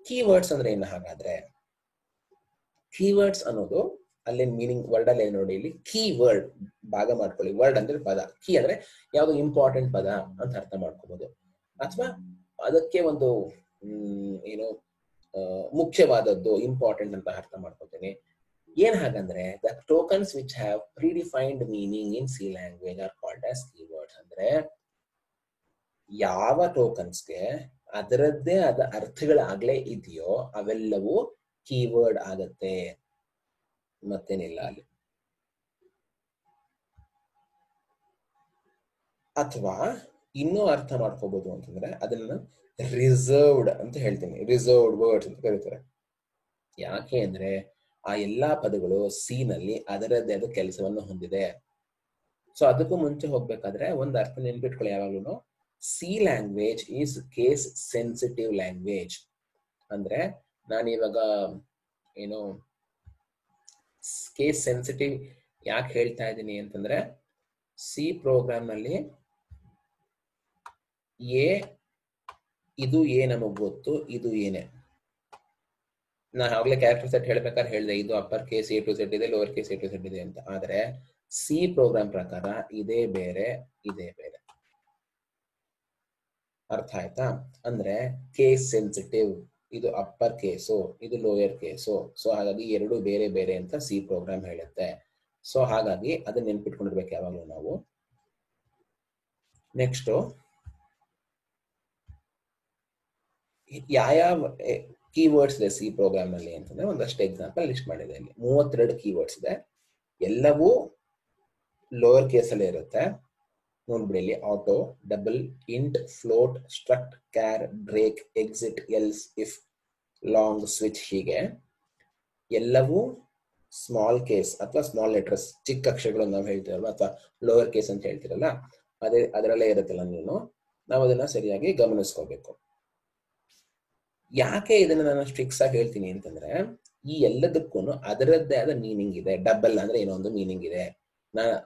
ಕೀವರ್ಡ್ಸ್ ಅಂದ್ರೆ ಏನು? ಹಾಗಾದ್ರೆ ಕೀವರ್ಡ್ಸ್ ಅನ್ನೋದು ಅಲ್ಲಿ ಮೀನಿಂಗ್ ವರ್ಡ್ ಅಲ್ಲಿ ನೋಡಿ, ಇಲ್ಲಿ ಕೀ ವರ್ಡ್ ಭಾಗ ಮಾಡ್ಕೊಳ್ಳಿ. ವರ್ಡ್ ಅಂದ್ರೆ ಪದ, ಕೀ ಅಂದ್ರೆ ಯಾವ್ದು ಇಂಪಾರ್ಟೆಂಟ್ ಪದ ಅಂತ ಅರ್ಥ ಮಾಡ್ಕೋಬಹುದು. ಅಥವಾ ಅದಕ್ಕೆ ಒಂದು ಏನು ಮುಖ್ಯವಾದದ್ದು, ಇಂಪಾರ್ಟೆಂಟ್ ಅಂತ ಅರ್ಥ ಮಾಡ್ಕೋತೀನಿ. ಏನ್ ಹಾಗಂದ್ರೆ the tokens which have predefined meaning in C language are called as keywords. ಅಂದ್ರೆ ಯಾವ ಟೋಕನ್ಸ್ಗೆ ಅದರದ್ದೇ ಆದ ಅರ್ಥಗಳಾಗ್ಲೇ ಇದೆಯೋ ಅವೆಲ್ಲವೂ ಕೀವರ್ಡ್ ಆಗತ್ತೆ, ಮತ್ತೇನಿಲ್ಲ ಅಲ್ಲಿ. ಅಥವಾ ಇನ್ನೂ ಅರ್ಥ ಮಾಡ್ಕೋಬಹುದು ಅಂತಂದ್ರೆ ಅದನ್ನ ರಿಸರ್ವ್ಡ್ ಅಂತ ಹೇಳ್ತೀನಿ. ರಿಸರ್ವ್ಡ್ ವರ್ಡ್ಸ್ ಅಂತ ಕರೀತಾರೆ. ಯಾಕೆ ಅಂದ್ರೆ ಆ ಎಲ್ಲಾ ಪದಗಳು ಸಿ ನಲ್ಲಿ ಅದರದ್ದೇ ಆದ ಕೆಲಸವನ್ನು ಹೊಂದಿದೆ. ಸೊ ಅದಕ್ಕೂ ಮುಂಚೆ ಹೋಗ್ಬೇಕಾದ್ರೆ ಒಂದು ಅರ್ಥ ನೆನ್ಪಿಟ್ಕೊಳ್ಳಿ ಯಾವಾಗ್ಲೂ, C language is case sensitive language. ಅಂದ್ರೆ ನಾನಿವಾಗ ಏನು ಕೇಸ್ ಸೆನ್ಸಿಟಿವ್ ಯಾಕೆ ಹೇಳ್ತಾ ಇದ್ದೀನಿ ಅಂತಂದ್ರೆ, ಸಿ ಪ್ರೋಗ್ರಾಮ್ ನಲ್ಲಿ ಇದು ಎ ನಮಗ್ ಗೊತ್ತು, ಇದು ಏನೇ. ನಾನು ಆಗ್ಲೇ ಕ್ಯಾರೆಕ್ಟರ್ ಸೆಟ್ ಹೇಳ್ಬೇಕಾದ್ರೆ ಹೇಳಿದೆ, ಇದು upper case A to Z ಇದೆ, lower case A to Z ಇದೆ ಅಂತ. ಆದ್ರೆ ಸಿ ಪ್ರೋಗ್ರಾಮ್ ಪ್ರಕಾರ ಇದೇ ಬೇರೆ, ಇದೇ ಬೇರೆ. ಅರ್ಥ ಆಯ್ತಾ? ಅಂದ್ರೆ ಕೇಸ್ ಸೆನ್ಸಿಟಿವ್, ಇದು ಅಪ್ಪರ್ ಕೇಸು, ಇದು ಲೋಯರ್ ಕೇಸು. ಸೊ ಹಾಗಾಗಿ ಎರಡು ಬೇರೆ ಬೇರೆ ಅಂತ ಸಿ ಪ್ರೋಗ್ರಾಮ್ ಹೇಳುತ್ತೆ. ಸೊ ಹಾಗಾಗಿ ಅದನ್ನ ನೆನ್ಪಿಟ್ಕೊಂಡಿರ್ಬೇಕು ಯಾವಾಗಲೂ ನಾವು. ನೆಕ್ಸ್ಟ್ ಯಾವ ಕೀವರ್ಡ್ಸ್ ಇದೆ ಸಿ ಪ್ರೋಗ್ರಾಮ್ ನಲ್ಲಿ ಅಂತಂದ್ರೆ ಒಂದಷ್ಟು ಎಕ್ಸಾಂಪಲ್ ಲಿಸ್ಟ್ ಮಾಡಿದೆ. ಇಲ್ಲಿ 32 ಕೀವರ್ಡ್ಸ್ ಇದೆ. ಎಲ್ಲವೂ ಲೋವರ್ ಕೇಸ್ ಅಲ್ಲಿ ಇರುತ್ತೆ. ನೋಡ್ಬಿಡಿ ಇಲ್ಲಿ: auto, double, int, float, struct, char, break, exit, else, if, long, switch. ಹೀಗೆ ಎಲ್ಲವೂ ಸ್ಮಾಲ್ ಕೇಸ್ ಅಥವಾ ಸ್ಮಾಲ್ ಲೆಟರ್ಸ್, ಚಿಕ್ಕ ಅಕ್ಷರಗಳು ನಾವು ಹೇಳ್ತೀರಲ್ವ, ಅಥವಾ ಲೋವರ್ ಕೇಸ್ ಅಂತ ಹೇಳ್ತಿರಲ್ಲ, ಅದರಲ್ಲೇ ಇರುತ್ತಲ್ಲ. ನಾವು ಅದನ್ನ ಸರಿಯಾಗಿ ಗಮನಿಸ್ಕೋಬೇಕು. ಯಾಕೆ ಇದನ್ನ ನಾನು ಫಿಕ್ಸ್ ಆಗಿ ಹೇಳ್ತೀನಿ ಅಂತಂದ್ರೆ, ಈ ಎಲ್ಲದಕ್ಕೂ ಅದರದ್ದೇ ಆದ ಮೀನಿಂಗ್ ಇದೆ. ಡಬಲ್ ಅಂದ್ರೆ ಏನೋ ಒಂದು ಮೀನಿಂಗ್ ಇದೆ.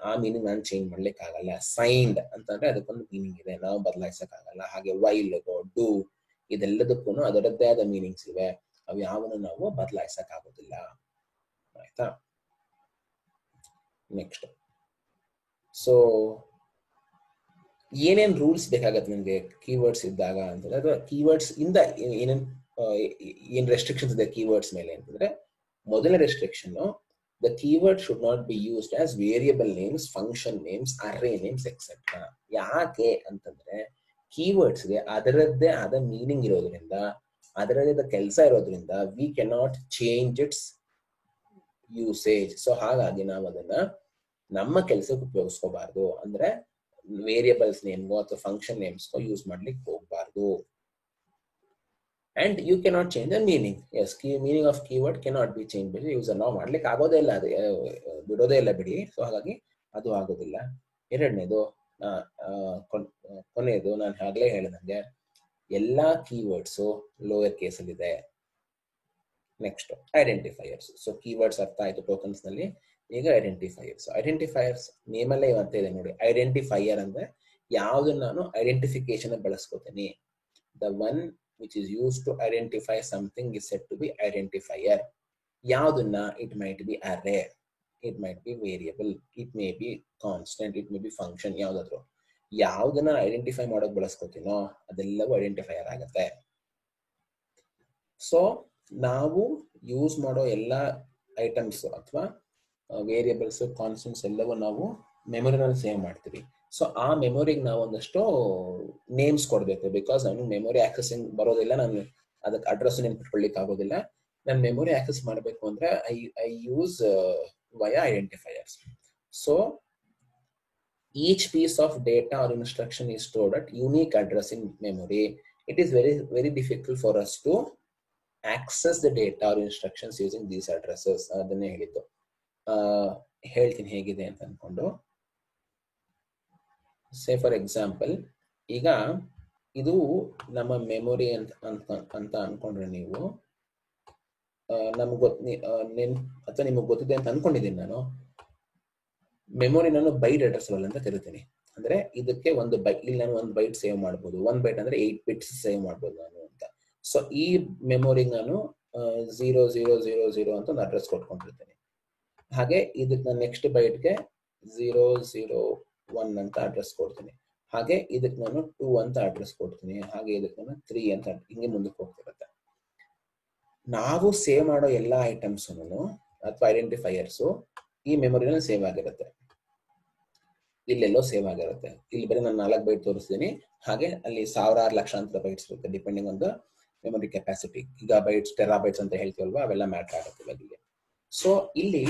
ಆ ಮೀನಿಂಗ್ ನಾನು ಚೇಂಜ್ ಮಾಡ್ಲಿಕ್ಕೆ ಆಗಲ್ಲ. ಸೈನ್ಡ್ ಅಂತಂದ್ರೆ ಅದಕ್ಕೊಂದು ಮೀನಿಂಗ್ ಇದೆ, ನಾವು ಬದಲಾಯಿಸಕ್ ಆಗಲ್ಲ. ಹಾಗೆ ವೈಲ್, ಡೂ, ಇದೆಲ್ಲದಕ್ಕೂ ಅದರದ್ದೇ ಆದ ಮೀನಿಂಗ್ಸ್ ಇವೆ. ಅವು ಯಾವನ್ನು ನಾವು ಬದಲಾಯಿಸಕ್ ಆಗೋದಿಲ್ಲ. ಆಯ್ತಾ? ನೆಕ್ಸ್ಟ್, ಸೊ ಏನೇನ್ ರೂಲ್ಸ್ ಬೇಕಾಗತ್ತೆ ನಿಮ್ಗೆ ಕೀವರ್ಡ್ಸ್ ಇದ್ದಾಗ ಅಂತಂದ್ರೆ, ಅಥವಾ ಕೀವರ್ಡ್ಸ್ ಇಂದ ಏನ್ ರೆಸ್ಟ್ರಿಕ್ಷನ್ಸ್ ಇದೆ ಕೀವರ್ಡ್ಸ್ ಮೇಲೆ ಅಂತಂದ್ರೆ, ಮೊದಲ restriction, the keyword should not be used as variable names, function names, array names etcetera. ಯಾಕೆ ಅಂತಂದ್ರೆ, ಕೀವರ್ಡ್ಸ್ಗೆ ಅದರದ್ದೇ ಆದ ಮೀನಿಂಗ್ ಇರೋದ್ರಿಂದ, ಅದರದ್ದೇ ಕೆಲಸ ಇರೋದ್ರಿಂದ, we cannot change its usage. So ಹಾಗಾಗಿ ನಾವು ಅದನ್ನ ನಮ್ಮ ಕೆಲಸಕ್ಕೆ ಉಪಯೋಗಿಸ್ಕೋಬಾರ್ದು. ಅಂದ್ರೆ ವೇರಿಯಬಲ್ಸ್ ನೇಮ್ಗೋ ಅಥವಾ ಫಂಕ್ಷನ್ ನೇಮ್ಸ್ಗೋ ಯೂಸ್ ಮಾಡ್ಲಿಕ್ಕೆ ಹೋಗ್ಬಾರ್ದು. And you cannot change the meaning. Yes, meaning of keyword cannot be change by user. ನಾವು ಮಾಡ್ಲಿಕ್ಕೆ ಆಗೋದೇ ಇಲ್ಲ, ಅದು ಬಿಡೋದೇ ಇಲ್ಲ ಬಿಡಿ. ಸೊ ಹಾಗಾಗಿ ಅದು ಆಗೋದಿಲ್ಲ. ಎರಡನೇದು, ಕೊನೆಯದು, ನಾನು ಆಗ್ಲೇ ಹೇಳಿದಂಗೆ ಎಲ್ಲಾ ಕೀವರ್ಡ್ಸು ಲೋಯರ್ ಕೇಸಲ್ಲಿ ಇದೆ. Next, identifiers. ಸೊ ಕೀವರ್ಡ್ಸ್ ಅರ್ಥ ಆಯ್ತು ಟೋಕನ್ಸ್ ನಲ್ಲಿ. ಈಗ ಐಡೆಂಟಿಫೈಯರ್ಸ್ ನೇಮಲ್ಲೇ ಅಂತ ಇದೆ ನೋಡಿ. ಐಡೆಂಟಿಫೈಯರ್ ಅಂದ್ರೆ ಯಾವ್ದನ್ನ ನಾನು ಐಡೆಂಟಿಫಿಕೇಶನ್ ಬಳಸ್ಕೋತೀನಿ. The one which is use to identify something is said to be identifier. ಯಾವ್ದನ್ನ, it might be array, it might be variable, it may be constant, it may be function. ಯಾವ್ದಾದ್ರು ಯಾವ್ದನ್ನ identify ಮಾಡೋಕ್ ಬಳಸ್ಕೋತೀನೋ ಅದೆಲ್ಲವೂ identifier ಆಗತ್ತೆ. So ನಾವು use ಮಾಡೋ ಎಲ್ಲ items ಅಥವಾ ವೇರಿಯಬಲ್ಸ್, ಕಾನ್ಸ್ಟೆಂಟ್ಸ್ ಎಲ್ಲವೂ ನಾವು ಮೆಮೊರಿನಲ್ಲಿ ಸೇವ್ ಮಾಡ್ತೀವಿ. ಸೊ ಆ ಮೆಮೊರಿಗೆ ನಾವು ಒಂದಷ್ಟು ನೇಮ್ಸ್ ಕೊಡಬೇಕು. ಬಿಕಾಸ್ ನಾನು ಮೆಮೊರಿ ಆಕ್ಸೆಸಿಂಗ್ ಬರೋದಿಲ್ಲ, ನಾನು ಅದಕ್ಕೆ ಅಡ್ರೆಸ್ ನೆನ್ಪಿಟ್ಕೊಳ್ಳಿಕ್ಕೆ ಆಗೋದಿಲ್ಲ. ನಾನು ಮೆಮೊರಿ ಆಕ್ಸೆಸ್ ಮಾಡಬೇಕು ಅಂದ್ರೆ I use via identifiers. So each piece of data or instruction is stored at unique address in memory. It is very difficult for us to access the data or instructions using these addresses. ಅದನ್ನೇ ಹೇಳಿದ್ದು. ಹೇಳ್ತೀನಿ ಹೇಗಿದೆ ಅಂತ ಅನ್ಕೊಂಡು. Say for example, ಈಗ ಇದು ನಮ್ಮ memory ಅಂತ ಅನ್ಕೊಂಡ್ರೆ ನೀವು, ನಮ್ಗೆ ಅಥವಾ ನಿಮಗೆ ಗೊತ್ತಿದೆ ಅಂತ ಅನ್ಕೊಂಡಿದ್ದೀನಿ ನಾನು. ಮೆಮೊರಿ ನಾನು ಬೈಟ್ ಅಡ್ರೆಸಬಲ್ ಅಂತ ಕರಿತೀನಿ. ಅಂದ್ರೆ ಇದಕ್ಕೆ ಒಂದು ಬೈಟ್, ಇಲ್ಲಿ ನಾನು ಒಂದು ಬೈಟ್ ಸೇವ್ ಮಾಡ್ಬೋದು. 1 ಬೈಟ್ ಅಂದ್ರೆ 8 ಬಿಟ್ಸ್ ಸೇವ್ ಮಾಡ್ಬೋದು ನಾನು ಅಂತ. ಸೊ ಈ ಮೆಮೊರಿಗೆ ನಾನು 0000 ಅಂತ ಒಂದು ಅಡ್ರೆಸ್ ಕೊಟ್ಕೊಂಡಿರ್ತೀನಿ. ಹಾಗೆ ಇದಕ್ಕೆ ನಾನು ನೆಕ್ಸ್ಟ್ ಬೈಟ್ಗೆ 001 ಅಂತ ಅಡ್ರೆಸ್ ಕೊಡ್ತೀನಿ. ಹಾಗೆ ಇದಕ್ಕೆ ನಾನು 2 ಅಂತ ಅಡ್ರೆಸ್ ಕೊಡ್ತೀನಿ. ಹಾಗೆ ಇದಕ್ಕೆ ನಾನು 3 ಅಂತ, ಹಿಂಗೆ ಮುಂದಕ್ಕೆ ಹೋಗ್ತಿರುತ್ತೆ. ನಾವು ಸೇವ್ ಮಾಡೋ ಎಲ್ಲಾ ಐಟಮ್ಸ್ ಅಥವಾ ಐಡೆಂಟಿಫೈಯರ್ಸ್ ಈ ಮೆಮೊರಿನಲ್ಲಿ ಸೇವ್ ಆಗಿರುತ್ತೆ, ಇಲ್ಲೆಲ್ಲೋ ಸೇವ್ ಆಗಿರುತ್ತೆ. ಇಲ್ಲಿ ಬರೀ ನಾನು 4 ಬೈಟ್ ತೋರಿಸ್ತೀನಿ. ಹಾಗೆ ಅಲ್ಲಿ ಸಾವಿರಾರು ಲಕ್ಷಾಂತರ ಬೈಟ್ಸ್ ಇರುತ್ತೆ, depending on the memory capacity. Gigabytes, terabytes ಅಂತ ಹೇಳ್ತೀವಲ್ವಾ, ಅವೆಲ್ಲ ಮ್ಯಾಟರ್ ಆಗುತ್ತೆ ಇವಾಗ. ಸೊ ಇಲ್ಲಿ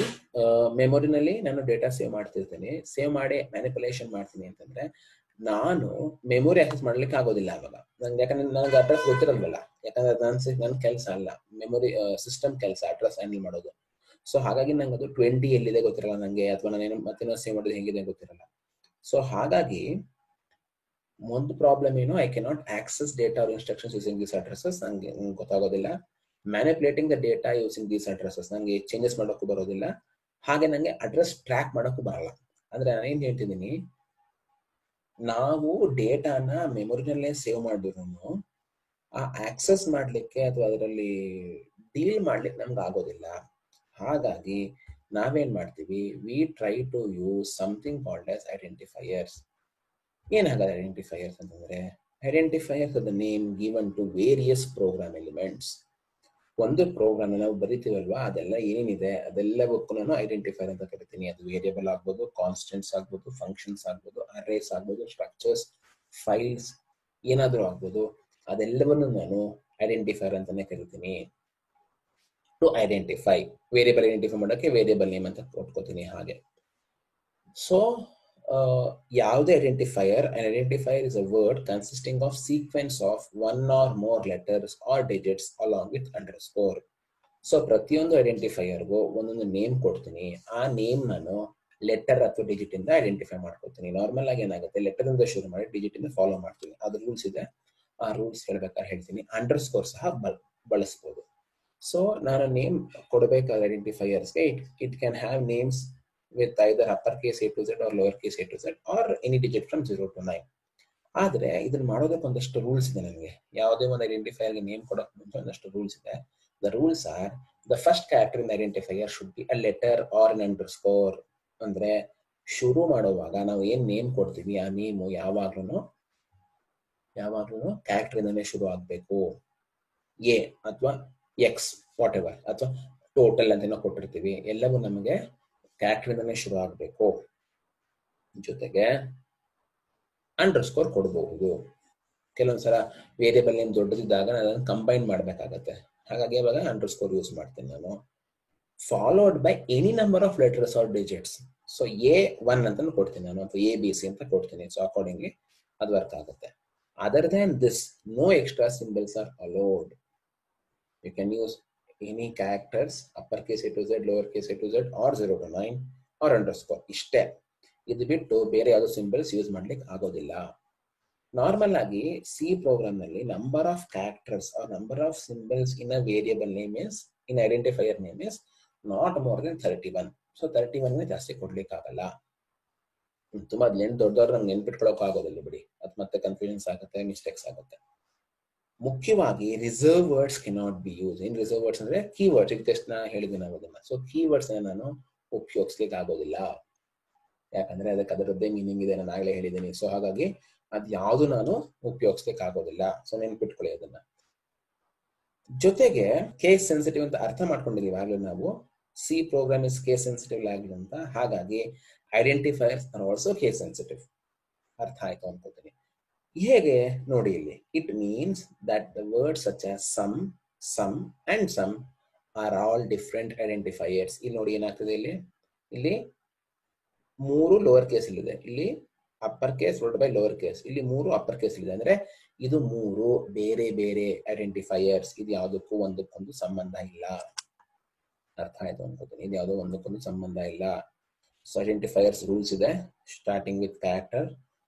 ಮೆಮೊರಿನಲ್ಲಿ ನಾನು ಡೇಟಾ ಸೇವ್ ಮಾಡ್ತಿರ್ತೀನಿ. ಸೇವ್ ಮಾಡಿ ಮ್ಯಾನಿಪುಲೇಷನ್ ಮಾಡ್ತೀನಿ ಅಂತಂದ್ರೆ ನಾನು ಮೆಮೊರಿ ಆಕ್ಸೆಸ್ ಮಾಡ್ಲಿಕ್ಕೆ ಆಗೋದಿಲ್ಲ ಅವಾಗ ನಂಗೆ, ಯಾಕಂದ್ರೆ ನನಗೆ ಅಡ್ರೆಸ್ ಗೊತ್ತಿರಲ್ವಲ್ಲ. ಯಾಕಂದ್ರೆ ನನ್ನ ಕೆಲಸ ಅಲ್ಲ, ಮೆಮೊರಿ ಸಿಸ್ಟಮ್ ಕೆಲಸ ಅಡ್ರೆಸ್ ಹ್ಯಾಂಡಲ್ ಮಾಡೋದು. ಸೊ ಹಾಗಾಗಿ ನಂಗೆ ಅದು 20 ಎಲ್ಲಿದೆ ಗೊತ್ತಿರಲ್ಲ ನಂಗೆ, ಅಥವಾ ನಾನೇನು ಮತ್ತೆ ಸೇವ್ ಮಾಡೋದು ಹೇಗಿದೆ ಗೊತ್ತಿರಲ್ಲ. ಸೊ ಹಾಗಾಗಿ ಒಂದು ಪ್ರಾಬ್ಲಮ್ ಏನು, I cannot access data or instructions using these addresses. ನಂಗೆ ಗೊತ್ತಾಗೋದಿಲ್ಲ. Manipulating the data using these addresses, ನಂಗೆ ಚೇಂಜಸ್ ಮಾಡೋಕ್ಕೂ ಬರೋದಿಲ್ಲ. ಹಾಗೆ ನಂಗೆ ಅಡ್ರೆಸ್ ಟ್ರ್ಯಾಕ್ ಮಾಡೋಕ್ಕೂ ಬರಲ್ಲ. ಅಂದ್ರೆ ನಾನೇನ್ ಹೇಳ್ತಿದ್ದೀನಿ, ನಾವು ಡೇಟಾನ ಮೆಮೊರಿನಲ್ಲೇ ಸೇವ್ ಮಾಡಿದ್ರು ಆ ಆಕ್ಸೆಸ್ ಮಾಡ್ಲಿಕ್ಕೆ ಅಥವಾ ಅದರಲ್ಲಿ ಡೀಲ್ ಮಾಡ್ಲಿಕ್ಕೆ ನಮ್ಗೆ ಆಗೋದಿಲ್ಲ. ಹಾಗಾಗಿ ನಾವೇನ್ ಮಾಡ್ತೀವಿ, we try to use something called as identifiers. ಏನಾಗಲ್ಲ ಐಡೆಂಟಿಫೈಯರ್ಸ್ ಅಂತಂದ್ರೆ, identifiers are the name given to various program elements. ಒಂದು ಪ್ರೋಗ್ರಾಮ್ ನಾವು ಬರಿತೀವಲ್ವಾ, ಅದೆಲ್ಲ ಏನಿದೆ ಅದೆಲ್ಲವಕ್ಕೂ ನಾನು ಐಡೆಂಟಿಫೈಯರ್ ಅಂತ ಕರಿತೀನಿ. ಅದು ವೇರಿಯಬಲ್ ಆಗ್ಬೋದು, ಕಾನ್ಸ್ಟೆಂಟ್ಸ್ ಆಗ್ಬೋದು, ಫಂಕ್ಷನ್ಸ್ ಆಗ್ಬೋದು, ಅರೇಸ್ ಆಗ್ಬೋದು, ಸ್ಟ್ರಕ್ಚರ್ಸ್, ಫೈಲ್ಸ್ ಏನಾದ್ರೂ ಆಗ್ಬೋದು. ಅದೆಲ್ಲವನ್ನು ನಾನು ಐಡೆಂಟಿಫೈಯರ್ ಅಂತಾನೆ ಕರಿತೀನಿ. ಟು ಐಡೆಂಟಿಫೈ, ವೇರಿಯಬಲ್ ಐಡೆಂಟಿಫೈ ಮಾಡೋಕ್ಕೆ ವೇರಿಯಬಲ್ ನೇಮ್ ಅಂತ ಕೊಟ್ಕೋತೀನಿ. ಹಾಗೆ ಸೊ ಯಾವುದೇ identifier, an identifier is a word consisting of sequence of 1 or more letters or digits along with underscore. So ಪ್ರತಿಯೊಂದು ಐಡೆಂಟಿಫೈಯರ್ಗೂ ಒಂದೊಂದು ನೇಮ್ ಕೊಡ್ತೀನಿ. ಆ ನೇಮ್ ನಾನು ಲೆಟರ್ ಅಥವಾ ಡಿಜಿಟ್ ಇಂದ ಐಡೆಂಟಿಫೈ ಮಾಡ್ಕೊತೀನಿ. ನಾರ್ಮಲ್ ಆಗಿ ಏನಾಗುತ್ತೆ, ಲೆಟರ್ ಇಂದ ಶುರು ಮಾಡಿ ಡಿಜಿಟ್ ಇಂದ ಫಾಲೋ ಮಾಡ್ತೀನಿ. ಅದು ರೂಲ್ಸ್ ಇದೆ, ಆ ರೂಲ್ಸ್ ಹೇಳ್ಬೇಕಾದ್ರೆ ಹೇಳ್ತೀನಿ. ಅಂಡರ್ ಸ್ಕೋರ್ ಸಹ ಬಳಸ್ಬೋದು. ಸೊ ನಾನು ನೇಮ್ ಕೊಡಬೇಕಾದ ಐಡೆಂಟಿಫೈಯರ್ಸ್ಗೆ it can have names with either upper case A to Z or lower case A to Z or any digit from 0 to 9. ಆದ್ರೆ ಇದನ್ನ ಮಾಡೋದಕ್ಕೆ ಒಂದಷ್ಟು ರೂಲ್ಸ್ ಇದೆ. ನನಗೆ ಯಾವುದೇ ಒಂದು ಐಡೆಂಟಿಫೈಯರ್ಗೆ ನೇಮ್ ಕೊಡೋಕೆ ಮುಂಚೆ ಒಂದಷ್ಟು ರೂಲ್ಸ್ ಇದೆ. The rules are the first character in identifier should be a letter or an underscore. ಅಂದ್ರೆ ಶುರು ಮಾಡುವಾಗ ನಾವು ಏನ್ ನೇಮ್ ಕೊಡ್ತೀವಿ ಆ ನೇಮು ಯಾವಾಗ್ಲೂ ಕ್ಯಾರೆಕ್ಟರ್ ಇಂದಾನೆ ಶುರು ಆಗ್ಬೇಕು. ಎ ಅಥವಾ ಎಕ್ಸ್ ವಾಟ್ ಎವರ್ ಅಥವಾ ಟೋಟಲ್ ಅಂತ ನಾವು ಕೊಟ್ಟಿರ್ತೀವಿ, ಎಲ್ಲವೂ ನಮಗೆ ಕ್ಯಾರೆಕ್ಟರ್ ಇಂದಾನೆ ಶುರು ಆಗ್ಬೇಕು. ಜೊತೆಗೆ ಅಂಡರ್ಸ್ಕೋರ್ ಕೊಡಬಹುದು. ಕೆಲವೊಂದ್ಸಲ ವೇರಿಯಬಲ್ ನೇಮ್ ದೊಡ್ಡದಿದ್ದಾಗ ನಾನು ಅದನ್ನು ಕಂಬೈನ್ ಮಾಡ್ಬೇಕಾಗತ್ತೆ, ಹಾಗಾಗಿ ಇವಾಗ ಅಂಡರ್ಸ್ಕೋರ್ ಯೂಸ್ ಮಾಡ್ತೀನಿ ನಾನು. Followed by any number of letters or digits. So A1 ಅಂತ ಕೊಡ್ತೀನಿ ನಾನು, ಅಥವಾ ABC ಅಂತ ಕೊಡ್ತೀನಿ. ಸೊ ಅಕಾರ್ಡಿಂಗ್ಲಿ ಅದು ವರ್ಕ್ ಆಗುತ್ತೆ. Other than this no extra symbols are allowed. You can use any characters upper case A to Z, lower case A to Z or 0 to 9 or underscore. ಇಷ್ಟೇ. ಇದು ಬಿಟ್ಟು ಬೇರೆ ಯಾವುದೋ symbols use ಮಾಡ್ಲಿಕ್ಕೆ ಆಗೋದಿಲ್ಲ. Normal ಆಗಿ C program ನಲ್ಲಿ number of characters or number of symbols in a variable name is in identifier name is not more than 31. So 31 ಜಾಸ್ತಿ ಕೊಡ್ಲಿಕ್ಕೆ ಆಗಲ್ಲ. ತುಂಬಾ ದೊಡ್ಡದವ್ರು ನಮ್ಗೆ ನೆನ್ಪಿಟ್ಕೊಳಕ್ ಆಗೋದಿಲ್ಲ ಬಿಡಿ, ಅದು ಮತ್ತೆ ಕನ್ಫ್ಯೂಷನ್ಸ್ ಆಗುತ್ತೆ, ಮಿಸ್ಟೇಕ್ಸ್ ಆಗುತ್ತೆ. ಮುಖ್ಯವಾಗಿ reserve words cannot be use. ಏನ್ ರಿಸರ್ವ್ ವರ್ಡ್ಸ್ ಅಂದ್ರೆ ಕೀವರ್ಡ್ಸ್. ಈಗ ಜಸ್ಟ್ ನಾ ಹೇಳಿದ್ವಿ ನಾವು ಅದನ್ನ. ಸೊ ಕೀವರ್ಡ್ಸ್ ನಾನು ಉಪಯೋಗಿಸ್ಲಿಕ್ಕೆ ಆಗೋದಿಲ್ಲ, ಯಾಕಂದ್ರೆ ಅದಕ್ಕೆ ಅದರದ್ದೇ ಮೀನಿಂಗ್ ಇದೆ, ನಾನು ಆಗ್ಲೇ ಹೇಳಿದ್ದೀನಿ. ಸೊ ಹಾಗಾಗಿ ಅದ್ ಯಾವ್ದು ನಾನು ಉಪಯೋಗಿಸ್ಲಿಕ್ಕೆ ಆಗೋದಿಲ್ಲ. ಸೊ ನೆನ್ಪಿಟ್ಕೊಳ್ಳಿ ಅದನ್ನ. ಜೊತೆಗೆ ಕೇಸ್ ಸೆನ್ಸಿಟಿವ್ ಅಂತ ಅರ್ಥ ಮಾಡ್ಕೊಂಡಿದೀವಿ ಆಗ್ಲೂ ನಾವು. C program is case sensitive language ಅಂತ, ಹಾಗಾಗಿ identifiers are also case sensitive. ಅರ್ಥ ಆಯ್ತು ಅನ್ಕೋತೀನಿ. ಹೇಗೆ ನೋಡಿ ಇಲ್ಲಿ, it means that the words such as sum and sum are all different identifiers. ಇಲ್ಲಿ ನೋಡಿ ಏನಾಗ್ತದೆ, ಇಲ್ಲಿ 3 ಲೋವರ್ ಕೇಸ್ ಇಲ್ಲಿದೆ, ಇಲ್ಲಿ upper case followed by lower case, ಇಲ್ಲಿ 3 ಅಪ್ಪರ್ ಕೇಸ್ ಇದೆ. ಅಂದ್ರೆ ಇದು 3 ಬೇರೆ ಬೇರೆ ಐಡೆಂಟಿಫೈಯರ್ಸ್. ಇದು ಯಾವುದಕ್ಕೂ ಒಂದಕ್ಕೊಂದು ಸಂಬಂಧ ಇಲ್ಲ. ಅರ್ಥ ಆಯ್ತು ಅನ್ಕೋತೀನಿ. ಇದು ಯಾವುದೋ ಒಂದಕ್ಕೊಂದು ಸಂಬಂಧ ಇಲ್ಲ. ಸೊ ಐಡೆಂಟಿಫೈಯರ್ಸ್ ರೂಲ್ಸ್ ಇದೆ. Starting with character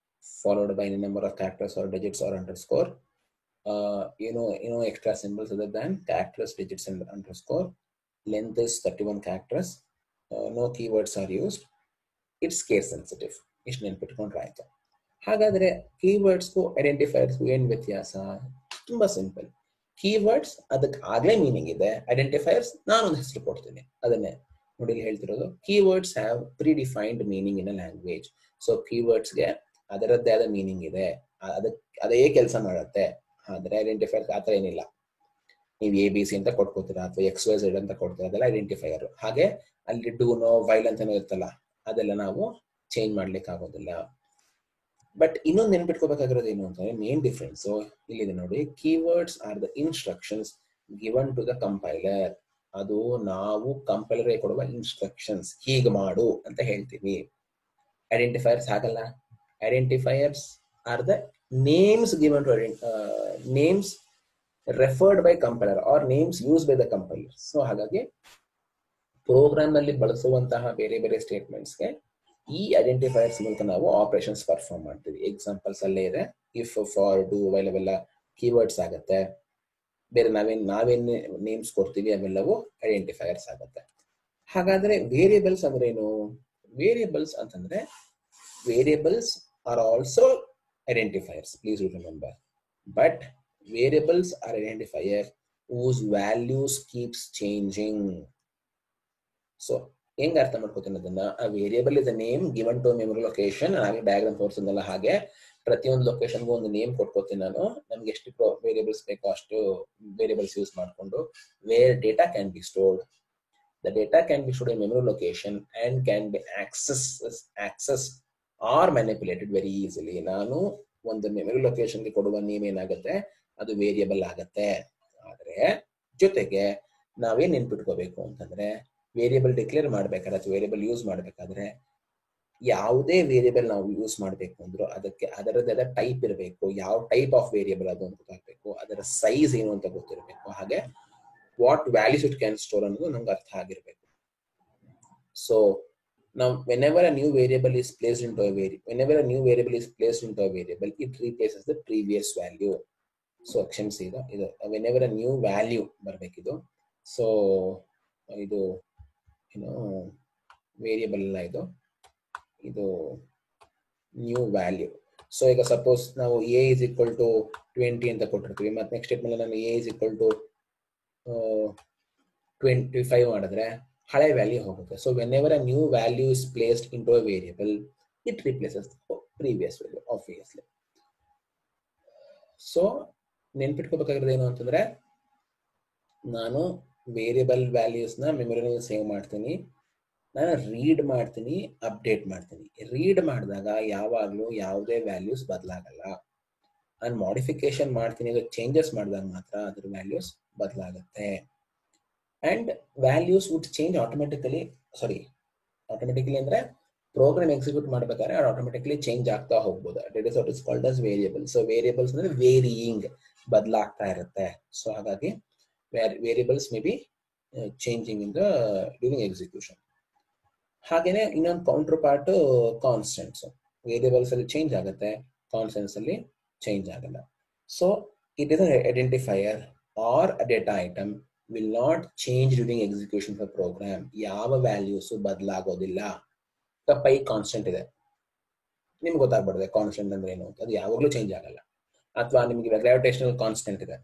followed by any number of characters or digits or underscore. No extra symbols other than characters, digits and underscore. Length is 31 characters. No keywords are used. It's case sensitive. ಇಷ್ಟು ನೆನ್ಪಿಟ್ಕೊಂಡ್ರೆ ಆಯ್ತು. ಹಾಗಾದ್ರೆ ಕೀವರ್ಡ್ಸ್ಗೂ ಐಡೆಂಟಿಫೈಯರ್ಸ್ಗೂ ಏನ್ ವ್ಯತ್ಯಾಸ? ತುಂಬಾ simple. Keywords ಅದಕ್ಕೆ ಆಗ್ಲೇ meaning ಇದೆ, identifiers ನಾನೊಂದು ಹೆಸರು ಕೊಡ್ತೀನಿ, ಅದನ್ನೇ ನೋಡಿ ಇಲ್ಲಿ ಹೇಳ್ತಿರೋದು. Keywords have predefined meaning in a language. So ಕೀವರ್ಡ್ಸ್ಗೆ ಅದರದ್ದೇ ಆದ ಮೀನಿಂಗ್ ಇದೆ, ಅದೇ ಕೆಲಸ ಮಾಡುತ್ತೆ. ಆದ್ರೆ ಐಡೆಂಟಿಫೈಯರ್ ಆತರ ಏನಿಲ್ಲ. ನೀವು ABC ಅಂತ ಕೊಟ್ಕೋತೀರಾ ಅಥವಾ XYZ ಅಂತ ಕೊಡ್ತೀರಾ, ಅದೆಲ್ಲ ಐಡೆಂಟಿಫೈಯರ್. ಹಾಗೆ ಅಲ್ಲಿ ಡೂ ನೋ ವೈಲ್ ಅಂತಾನೋ ಇರ್ತಲ್ಲ, ಅದೆಲ್ಲ ನಾವು ಚೇಂಜ್ ಮಾಡ್ಲಿಕ್ಕೆ ಆಗೋದಿಲ್ಲ. ಬಟ್ ಇನ್ನೊಂದು ನೆನ್ಪಿಟ್ಕೋಬೇಕಾಗಿರೋದು ಏನು ಅಂತಂದ್ರೆ, ಮೇನ್ ಡಿಫ್ರೆನ್ಸ್ ಇಲ್ಲಿದೆ ನೋಡಿ. Keywords are the instructions given to the compiler. ಅದು ನಾವು ಕಂಪೈಲರ್ ಕೊಡುವ ಇನ್ಸ್ಟ್ರಕ್ಷನ್ಸ್, ಹೀಗೆ ಮಾಡು ಅಂತ ಹೇಳ್ತೀವಿ. ಐಡೆಂಟಿಫೈಯರ್ಸ್ ಹಾಗಲ್ಲ. Identifiers are the names given to names referred by compiler or names used by the compiler. So ಹಾಗಾಗಿ ಪ್ರೋಗ್ರಾಮ್ ನಲ್ಲಿ ಬಳಸುವಂತಹ ಬೇರೆ ಬೇರೆ ಸ್ಟೇಟ್ಮೆಂಟ್ಸ್ಗೆ ಈ ಐಡೆಂಟಿಫೈಯರ್ಸ್ ಮೂಲಕ ನಾವು ಆಪರೇಷನ್ಸ್ ಪರ್ಫಾರ್ಮ್ ಮಾಡ್ತೀವಿ. ಎಕ್ಸಾಂಪಲ್ಸ್ ಅಲ್ಲೇ ಇದೆ. ಇಫ್, ಫಾರ್, ಡೂ, ವೈಲ್ ಅವೆಲ್ಲ ಕೀವರ್ಡ್ಸ್ ಆಗುತ್ತೆ. ಬೇರೆ ನಾವೇನ್ ನೇಮ್ಸ್ ಕೊಡ್ತೀವಿ ಅವೆಲ್ಲವೂ ಐಡೆಂಟಿಫೈಯರ್ಸ್ ಆಗುತ್ತೆ. ಹಾಗಾದ್ರೆ ವೇರಿಯಬಲ್ಸ್ ಅಂದ್ರೆ ಏನು? ವೇರಿಯಬಲ್ಸ್ ಅಂತಂದ್ರೆ variables are also identifiers, please remember, but variables are identifiers whose values keeps changing. So ಹೆಂಗ ಅರ್ಥ ಮಾಡ್ಕೋತೀನಿ ಅದನ್ನ? a variable is a name given to a memory location. ಹಾಗೆ ಡಯಾಗ್ರಾಮ್ ತೋರಿಸಿದ್ನಲ್ಲ, ಹಾಗೆ ಪ್ರತಿಯೊಂದು ಲೊಕೇಶನ್ಗೂ ಒಂದು ನೇಮ್ ಕೊಟ್ಕೋತೀನಿ ನಾನು. ನಮ್ಗೆ ಎಷ್ಟು ವೇರಿಯಬಲ್ಸ್ ಬೇಕೋ ಅಷ್ಟು ವೇರಿಯಬಲ್ಸ್ ಯೂಸ್ ಮಾಡಿಕೊಂಡು where data can be stored. The data can be stored in memory location and can be accessed or manipulated very easily. ನಾನು ಒಂದು ಮೆಮೊರಿ ಲೊಕೇಶನ್ಗೆ ಕೊಡುವ ನೇಮ್ ಏನಾಗುತ್ತೆ, ಅದು ವೇರಿಯಬಲ್ ಆಗತ್ತೆ. ಆದ್ರೆ ಜೊತೆಗೆ ನಾವೇನ್ ನೆನ್ಪಿಟ್ಕೋಬೇಕು ಅಂತಂದ್ರೆ, ವೇರಿಯಬಲ್ ಡಿಕ್ಲೇರ್ ಮಾಡ್ಬೇಕಾದ್ರೆ ಅಥವಾ ವೇರಿಯಬಲ್ ಯೂಸ್ ಮಾಡ್ಬೇಕಾದ್ರೆ ಯಾವುದೇ ವೇರಿಯಬಲ್ ನಾವು ಯೂಸ್ ಮಾಡ್ಬೇಕು ಅಂದ್ರೂ ಅದಕ್ಕೆ ಅದರದ್ದೇ ಟೈಪ್ ಇರಬೇಕು. ಯಾವ ಟೈಪ್ ಆಫ್ ವೇರಿಯಬಲ್ ಅದು ಅಂತ ಗೊತ್ತಾಗಬೇಕು, ಅದರ ಸೈಜ್ ಏನು ಅಂತ ಗೊತ್ತಿರಬೇಕು, ಹಾಗೆ what values it can store ಅನ್ನೋದು ನಮ್ಗೆ ಅರ್ಥ ಆಗಿರ್ಬೇಕು. So now whenever a new variable is placed into a variable, it replaces the previous value. So ಕ್ಷಮಿಸಿ, ಇದು whenever a new value ಬರಬೇಕಿದು, ಸೊ ಇದು ಏನು ವೇರಿಯಬಲ್ ಅಲ್ಲ, ಇದು ನ್ಯೂ ವ್ಯಾಲ್ಯೂ. ಸೊ ಈಗ ಸಪೋಸ್ ನಾವು ಎ ಇಸ್ ಈಕ್ವಲ್ ಟು 20 ಅಂತ ಕೊಟ್ಟಿರ್ತೀವಿ, ಮತ್ತೆ ನೆಕ್ಸ್ಟ್ ಸ್ಟೇಟ್ಮೆಂಟ್ ನಾನು ಎ ಇಸ್ ಈಕ್ವಲ್ ಟು 25 ಮಾಡಿದ್ರೆ ಹಳೆ ವ್ಯಾಲ್ಯೂ ಹೋಗುತ್ತೆ. So whenever a new value is placed into a variable, it replaces previous value obviously. So ನೆನ್ಪಿಟ್ಕೋಬೇಕಾಗಿರೋದು ಏನು ಅಂತಂದ್ರೆ, ನಾನು ವೇರಿಯಬಲ್ ವ್ಯಾಲ್ಯೂಸ್ನ ಮೆಮೊರಿನಲ್ಲಿ ಸೇವ್ ಮಾಡ್ತೀನಿ, ನಾನು ರೀಡ್ ಮಾಡ್ತೀನಿ, ಅಪ್ಡೇಟ್ ಮಾಡ್ತೀನಿ. ರೀಡ್ ಮಾಡಿದಾಗ ಯಾವಾಗಲೂ ಯಾವುದೇ ವ್ಯಾಲ್ಯೂಸ್ ಬದಲಾಗಲ್ಲ. ನಾನು ಮಾಡಿಫಿಕೇಶನ್ ಮಾಡ್ತೀನಿ, ಅದು ಚೇಂಜಸ್ ಮಾಡಿದಾಗ ಮಾತ್ರ ಅದ್ರ ವ್ಯಾಲ್ಯೂಸ್ ಬದಲಾಗುತ್ತೆ. And values would change automatically ಅಂದ್ರೆ ಪ್ರೋಗ್ರಾಮ್ ಎಕ್ಸಿಕ್ಯೂಟ್ ಮಾಡ್ಬೇಕಾದ್ರೆ ಅದು ಆಟೋಮೆಟಿಕಲಿ ಚೇಂಜ್ ಆಗ್ತಾ ಹೋಗ್ಬೋದು. That is what is called as variable. So variables ಅಂದ್ರೆ ವೇರಿಯಿಂಗ್, ಬದಲಾಗ್ತಾ ಇರುತ್ತೆ. ಸೊ ಹಾಗಾಗಿ variables may be changing in the during execution. ಹಾಗೇನೆ ಇನ್ನೊಂದು ಕೌಂಟರ್ ಪಾರ್ಟ್ ಕಾನ್ಸ್ಟೆಂಟ್ಸ್. ವೇರಿಯಬಲ್ಸ್ ಅಲ್ಲಿ ಚೇಂಜ್ ಆಗುತ್ತೆ, ಕಾನ್ಸ್ಟೆಂಟ್ಸ್ ಅಲ್ಲಿ ಚೇಂಜ್ ಆಗಲ್ಲ. So it is an identifier or a data item will not change during execution for program. ಯಾವ values ಬದಲಾಗೋದಿಲ್ಲ. Pi constant ಇದೆ, ನಿಮ್ಗೆ ಗೊತ್ತಾಗ್ಬಿಡುತ್ತೆ ಕಾನ್ಸ್ಟೆಂಟ್ ಅಂದ್ರೆ ಏನು ಅಂತ. ಅದು ಯಾವಾಗಲೂ ಚೇಂಜ್ ಆಗಲ್ಲ. ಅಥವಾ ನಿಮ್ಗೆ ಗ್ರಾವಿಟೇಷನಲ್ ಕಾನ್ಸ್ಟೆಂಟ್ ಇದೆ,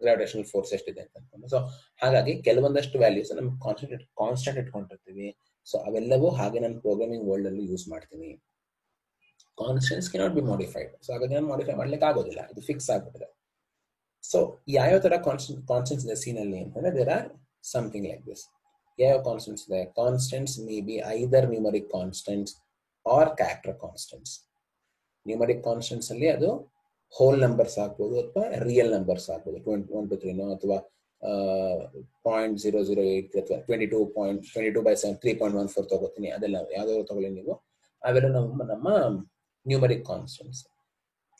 ಗ್ರಾವಿಟೇಷನಲ್ ಫೋರ್ಸ್ ಎಷ್ಟಿದೆ ಅಂತ ಅನ್ಕೊಂಡು. ಸೊ ಹಾಗಾಗಿ ಕೆಲವೊಂದಷ್ಟು ವ್ಯಾಲ್ಯೂಸ್ ನಮ್ಗೆ ಕಾನ್ಸ್ಟೆಂಟ್ ಇಟ್ಕೊಂಡಿರ್ತೀವಿ. ಸೊ ಅವೆಲ್ಲವೂ ಹಾಗೆ ನಾನು ಪ್ರೋಗ್ರಾಮಿಂಗ್ ವರ್ಲ್ಡ್ ಅಲ್ಲಿ ಯೂಸ್ ಮಾಡ್ತೀನಿ. Constants cannot be modified. So ಹಾಗಾಗಿ ನಾನು ಮಾಡಿಫೈ ಮಾಡ್ಲಿಕ್ಕೆ ಆಗೋದಿಲ್ಲ, ಇದು ಫಿಕ್ಸ್ ಆಗ್ಬಿಟ್ಟಿದೆ. ಸೊ ಯಾವ್ಯಾವ ತರ ಕಾನ್ಸ್ಟೆಂಟ್ಸ್ ಇದೆ ಸಿ ನಲ್ಲಿ ಅಂತಂದ್ರೆ, there are something like this. ಯಾವ ಕಾನ್ಸ್ಟೆಂಟ್ಸ್ ಇದೆ? Constants may be either numeric constants or character constants. Numeric constants ಅಲ್ಲಿ ಅದು ಹೋಲ್ ನಂಬರ್ಸ್ ಆಗ್ಬೋದು ಅಥವಾ ರಿಯಲ್ ನಂಬರ್ಸ್ ಆಗ್ಬೋದು, 1 to 3 ಅಥವಾ 0.008 ಅಥವಾ 22.7 3.14 ತಗೋತೀನಿ. ಅದೆಲ್ಲ ಯಾವ್ದಾದ್ರು ತಗೊಳ್ಳಿ ನೀವು, ಅವೆಲ್ಲ ನಮ್ಮ ನ್ಯೂಮರಿಕ್ ಕಾನ್ಸ್ಟೆಂಟ್ಸ್.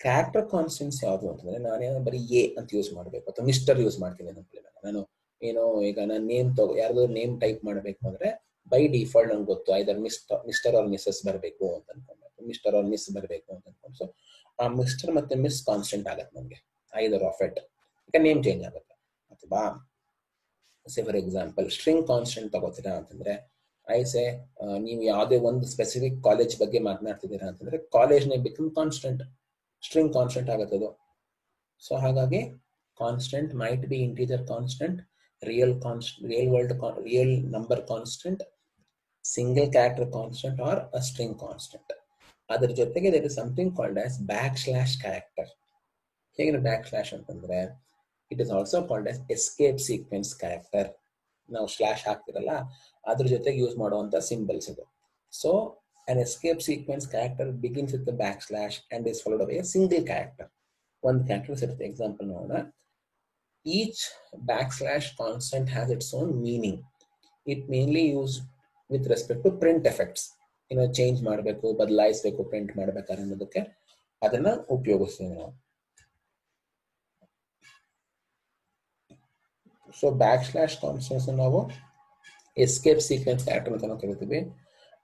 ಕ್ಯಾರೆಕ್ಟರ್ ಕಾನ್ಸ್ಟೆಂಟ್ಸ್ ಯಾವುದು ಅಂತಂದ್ರೆ, ನಾನೇನೋ ಬರೀ ಎ ಅಂತ ಯೂಸ್ ಮಾಡಬೇಕು ಅಥವಾ ಮಿಸ್ಟರ್ ಯೂಸ್ ಮಾಡ್ತೀನಿ ಅಂತ. ನಾನು ಏನೋ ಈಗ ನಾನು ನೇಮ್ ಯಾರ್ದಾದ್ರು ನೇಮ್ ಟೈಪ್ ಮಾಡಬೇಕು ಅಂದ್ರೆ ಬೈ ಡಿಫಾಲ್ಟ್ ನಂಗೆ ಗೊತ್ತು ಐದರ್ ಮಿಸ್ಟರ್ ಆರ್ ಮಿಸ್ಸಸ್ ಬರಬೇಕು ಅಂತ ಅನ್ಕೊಂಡು, ಮಿಸ್ಟರ್ ಆರ್ ಮಿಸ್ ಬರಬೇಕು ಅಂತ ಅನ್ಕೊಂಡು. ಸೊ ಆ ಮಿಸ್ಟರ್ ಮತ್ತೆ ಮಿಸ್ ಕಾನ್ಸ್ಟೆಂಟ್ ಆಗುತ್ತೆ ನಮಗೆ, ಐದರ್ ಆಫ್ ಇಟ್. ಈಗ ನೇಮ್ ಚೇಂಜ್ ಆಗುತ್ತೆ. ಅಥವಾ ಫಾರ್ ಎಕ್ಸಾಂಪಲ್ ಸ್ಟ್ರಿಂಗ್ ಕಾನ್ಸ್ಟೆಂಟ್ ತಗೋತೀರಾ ಅಂತಂದ್ರೆ, ಐಸೆ ನೀವು ಯಾವುದೇ ಒಂದು ಸ್ಪೆಸಿಫಿಕ್ ಕಾಲೇಜ್ ಬಗ್ಗೆ ಮಾತನಾಡ್ತಿದ್ದೀರಾ ಅಂತಂದ್ರೆ, college name become constant, string constant ಆಗುತ್ತೆ ಅದು. ಸೊ ಹಾಗಾಗಿ constant might be integer constant, real number constant, single character constant or a string constant. ಅದ್ರ ಜೊತೆಗೆ there is something called as backslash character. ಹೇಗೆ backslash ಅಂತಂದ್ರೆ, it is also called as escape sequence character. ನಾವು slash ಹಾಕ್ತಿರಲ್ಲ, ಅದ್ರ ಜೊತೆಗೆ use ಮಾಡುವಂತ symbols ಇದು. So an escape sequence character begins with the backslash and is followed by a single character. One character ಇರುತ್ತೆ. Example ನೋಡೋಣ. Each backslash constant has its own meaning. It mainly used with respect to print effects. Change ಮಾಡಬೇಕು, ಬದಲಾಯಿಸಬೇಕು, print ಮಾಡಬೇಕಾದ್ರೆ ಅನ್ನೋದಕ್ಕೆ ಅದನ್ನ ಉಪಯೋಗಿಸ್ತೀವಿ ನಾವು. So back slash constants ನಾವು ಎಸ್ಕೇಪ್ ಸೀಕ್ವೆನ್ಸ್ ಕ್ಯಾರೆಕ್ಟರ್ ಅಂತ ಕರಿತೀವಿ,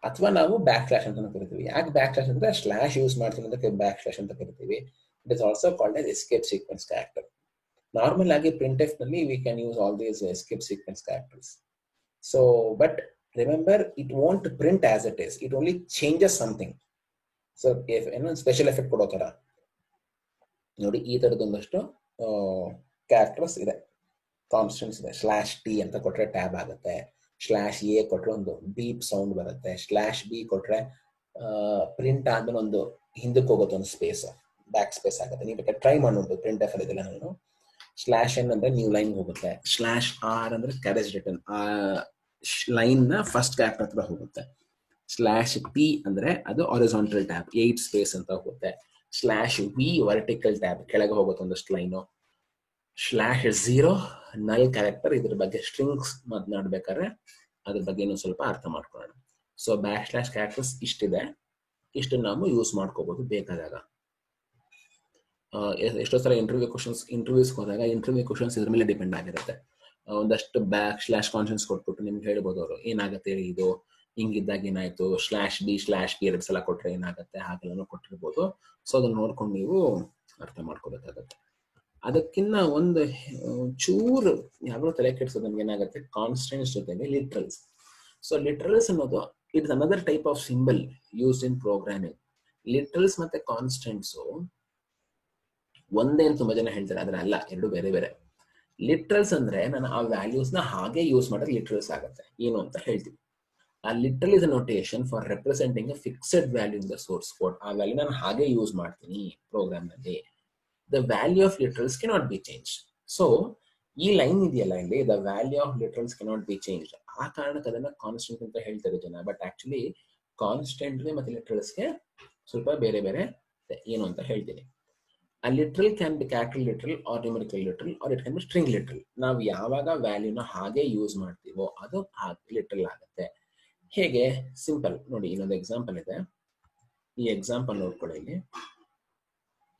ಅಥವಾ ನಾವು ಬ್ಯಾಕ್ ಸ್ಲಾಶ್ ಅಂತ ಕರಿತೀವಿ. ಯಾಕೆ ಬ್ಯಾಕ್ ಸ್ಲಾಶ್ ಅಂದ್ರೆ ಸ್ಲಾಶ್ ಯೂಸ್ ಮಾಡ್ತೀವಿ ಅದಕ್ಕೆ ಬ್ಯಾಕ್ ಸ್ಲಾಶ್ ಅಂತ ಕರಿತೀವಿ. It is also called as escape sequence character. Normal ಆಗಿ printf ನಲ್ಲಿ we can use all these escape sequence characters. So but remember, it won't print as it is, it only changes something. So if special effect ಕೊಡೋ ತರ ನೋಡಿ, ಈ ತರದೊಂದಷ್ಟು characters ಇದೆ, constants ಇದೆ. /t ಅಂತ ಕೊಟ್ರೆ ಟ್ಯಾಬ್ ಆಗುತ್ತೆ, /a ಕೊಟ್ರೆ ಒಂದು ಬೀಪ್ ಸೌಂಡ್ ಬರುತ್ತೆ, /b ಕೊಟ್ರೆ ಪ್ರಿಂಟ್ ಆದ್ಮೇಲೆ ಒಂದು ಹಿಂದಕ್ಕೆ ಹೋಗುತ್ತೆ, ಒಂದು ಸ್ಪೇಸ್, ಬ್ಯಾಕ್ ಸ್ಪೇಸ್ ಆಗುತ್ತೆ. ನೀವು ಬೇಕಾದ್ರೆ ಟ್ರೈ ಮಾಡಿ ಪ್ರಿಂಟ್ ಎಫ್ ಇದೆಲ್ಲ. ನಾನು /n ಅಂದ್ರೆ ನ್ಯೂ ಲೈನ್ ಹೋಗುತ್ತೆ, /r ಅಂದ್ರೆ ಕ್ಯಾರೇಜ್ ರಿಟರ್ನ್, ಆ ಲೈನ್ ನ ಫಸ್ಟ್ ಕ್ಯಾರೆಕ್ಟರ್ ಹತ್ರ ಹೋಗುತ್ತೆ, /p ಅಂದ್ರೆ ಅದು ಹಾರಿಜಾಂಟಲ್ ಟ್ಯಾಬ್ 8 ಸ್ಪೇಸ್ ಅಂತ ಹೋಗುತ್ತೆ, /v ವರ್ಟಿಕಲ್ ಟ್ಯಾಬ್ ಕೆಳಗೆ ಹೋಗುತ್ತೆ ಒಂದಷ್ಟು ಲೈನು, /0 ನಲ್ ಕ್ಯಾರೆಕ್ಟರ್. ಇದ್ರ ಬಗ್ಗೆ ಸ್ಟ್ರಿಂಗ್ಸ್ ಮಾತನಾಡ್ಬೇಕಾದ್ರೆ ಅದ್ರ ಬಗ್ಗೆ ಇನ್ನೊಂದು ಸ್ವಲ್ಪ ಅರ್ಥ ಮಾಡ್ಕೊಳ್ಳೋಣ. ಸೊ ಬ್ಯಾಕ್ ಸ್ಲಾಶ್ ಕ್ಯಾರೆಕ್ಟರ್ಸ್ ಇಷ್ಟಿದೆ, ಇಷ್ಟು ನಾವು ಯೂಸ್ ಮಾಡ್ಕೋಬಹುದು ಬೇಕಾದಾಗ. ಎಷ್ಟೋ ಸಲ ಇಂಟರ್ವ್ಯೂಸ್ ಹೋದಾಗ ಇಂಟರ್ವ್ಯೂ ಕ್ವಶನ್ಸ್ ಇದ್ರ ಮೇಲೆ ಡಿಪೆಂಡ್ ಆಗಿರುತ್ತೆ. ಒಂದಷ್ಟು ಬ್ಯಾಕ್ ಸ್ಲಾಶ್ ಕಾನ್ಸ್ಟೆಂಟ್ಸ್ ಕೊಟ್ಬಿಟ್ಟು ನಿಮ್ಗೆ ಹೇಳ್ಬೋದು ಅವರು, ಏನಾಗುತ್ತೆ ಇದು ಹಿಂಗಿದ್ದಾಗ ಏನಾಯ್ತು, /b/p 2 ಸಲ ಕೊಟ್ರೆ ಏನಾಗುತ್ತೆ, ಹಾಗೆಲ್ಲ ಕೊಟ್ಟಿರ್ಬೋದು. ಸೊ ಅದನ್ನ ನೋಡ್ಕೊಂಡು ನೀವು ಅರ್ಥ ಮಾಡ್ಕೋಬೇಕಾಗತ್ತೆ. ಅದಕ್ಕಿಂತ ಒಂದು ಚೂರು ಯಾವಾಗಲೂ ತಲೆ ಕೆಡಿಸೋದು ನಮ್ಗೆ ಏನಾಗುತ್ತೆ ಕಾನ್ಸ್ಟೆಂಟ್ಸ್ ಜೊತೆಗೆ ಲಿಟ್ರಲ್ಸ್. ಸೊ ಲಿಟ್ರಲ್ಸ್ ಅನ್ನೋದು it's another type of symbol use in programming. Literals ಮತ್ತೆ ಕಾನ್ಸ್ಟೆಂಟ್ಸ್ ಒಂದೇ ಅಂತ ತುಂಬಾ ಜನ ಹೇಳ್ತಾರೆ, ಆದ್ರೆ ಅಲ್ಲ, ಎರಡು ಬೇರೆ ಬೇರೆ. ಲಿಟ್ರಲ್ಸ್ ಅಂದ್ರೆ ನಾನು ಆ ವ್ಯಾಲ್ಯೂಸ್ ನ ಹಾಗೆ ಯೂಸ್ ಮಾಡಿದ್ರೆ ಲಿಟ್ರಲ್ಸ್ ಆಗುತ್ತೆ. ಏನು ಅಂತ ಹೇಳ್ತೀವಿ. ಆ literal is a notation for representing a fixed value in the source code. ಆ ವ್ಯಾಲ್ಯೂ ನಾನು ಹಾಗೆ ಯೂಸ್ ಮಾಡ್ತೀನಿ ಪ್ರೋಗ್ರಾಮ್ ನಲ್ಲಿ. The value of literals cannot be change. So ಈ ಲೈನ್ ಇದೆಯಲ್ಲ ಇಲ್ಲಿ, the value of literals cannot be change. ಆ ಕಾರಣಕ್ಕೆ ಅದನ್ನ ಕಾನ್ಸ್ಟೆಂಟ್ ಅಂತ ಹೇಳ್ತಾರೆ ಜನ. ಬಟ್ ಆಕ್ಚುಲಿ ಕಾನ್ಸ್ಟೆಂಟ್ಗೆ ಮತ್ತೆ ಲಿಟ್ರಲ್ಸ್ಗೆ ಸ್ವಲ್ಪ ಬೇರೆ ಬೇರೆ ಏನು ಅಂತ ಹೇಳ್ತೀನಿ. A literal can be capital literal or numerical literal or it can be string literal. ನಾವು ಯಾವಾಗ ವ್ಯಾಲ್ಯೂನ ಹಾಗೆ ಯೂಸ್ ಮಾಡ್ತೀವೋ ಅದು ಲಿಟ್ರಲ್ ಆಗುತ್ತೆ. ಹೇಗೆ? ಸಿಂಪಲ್ ನೋಡಿ, ಇನ್ನೊಂದು ಎಕ್ಸಾಂಪಲ್ ಇದೆ. ಈ ಎಕ್ಸಾಂಪಲ್ ನೋಡ್ಕೊಳ್ಳಿ. ಇಲ್ಲಿ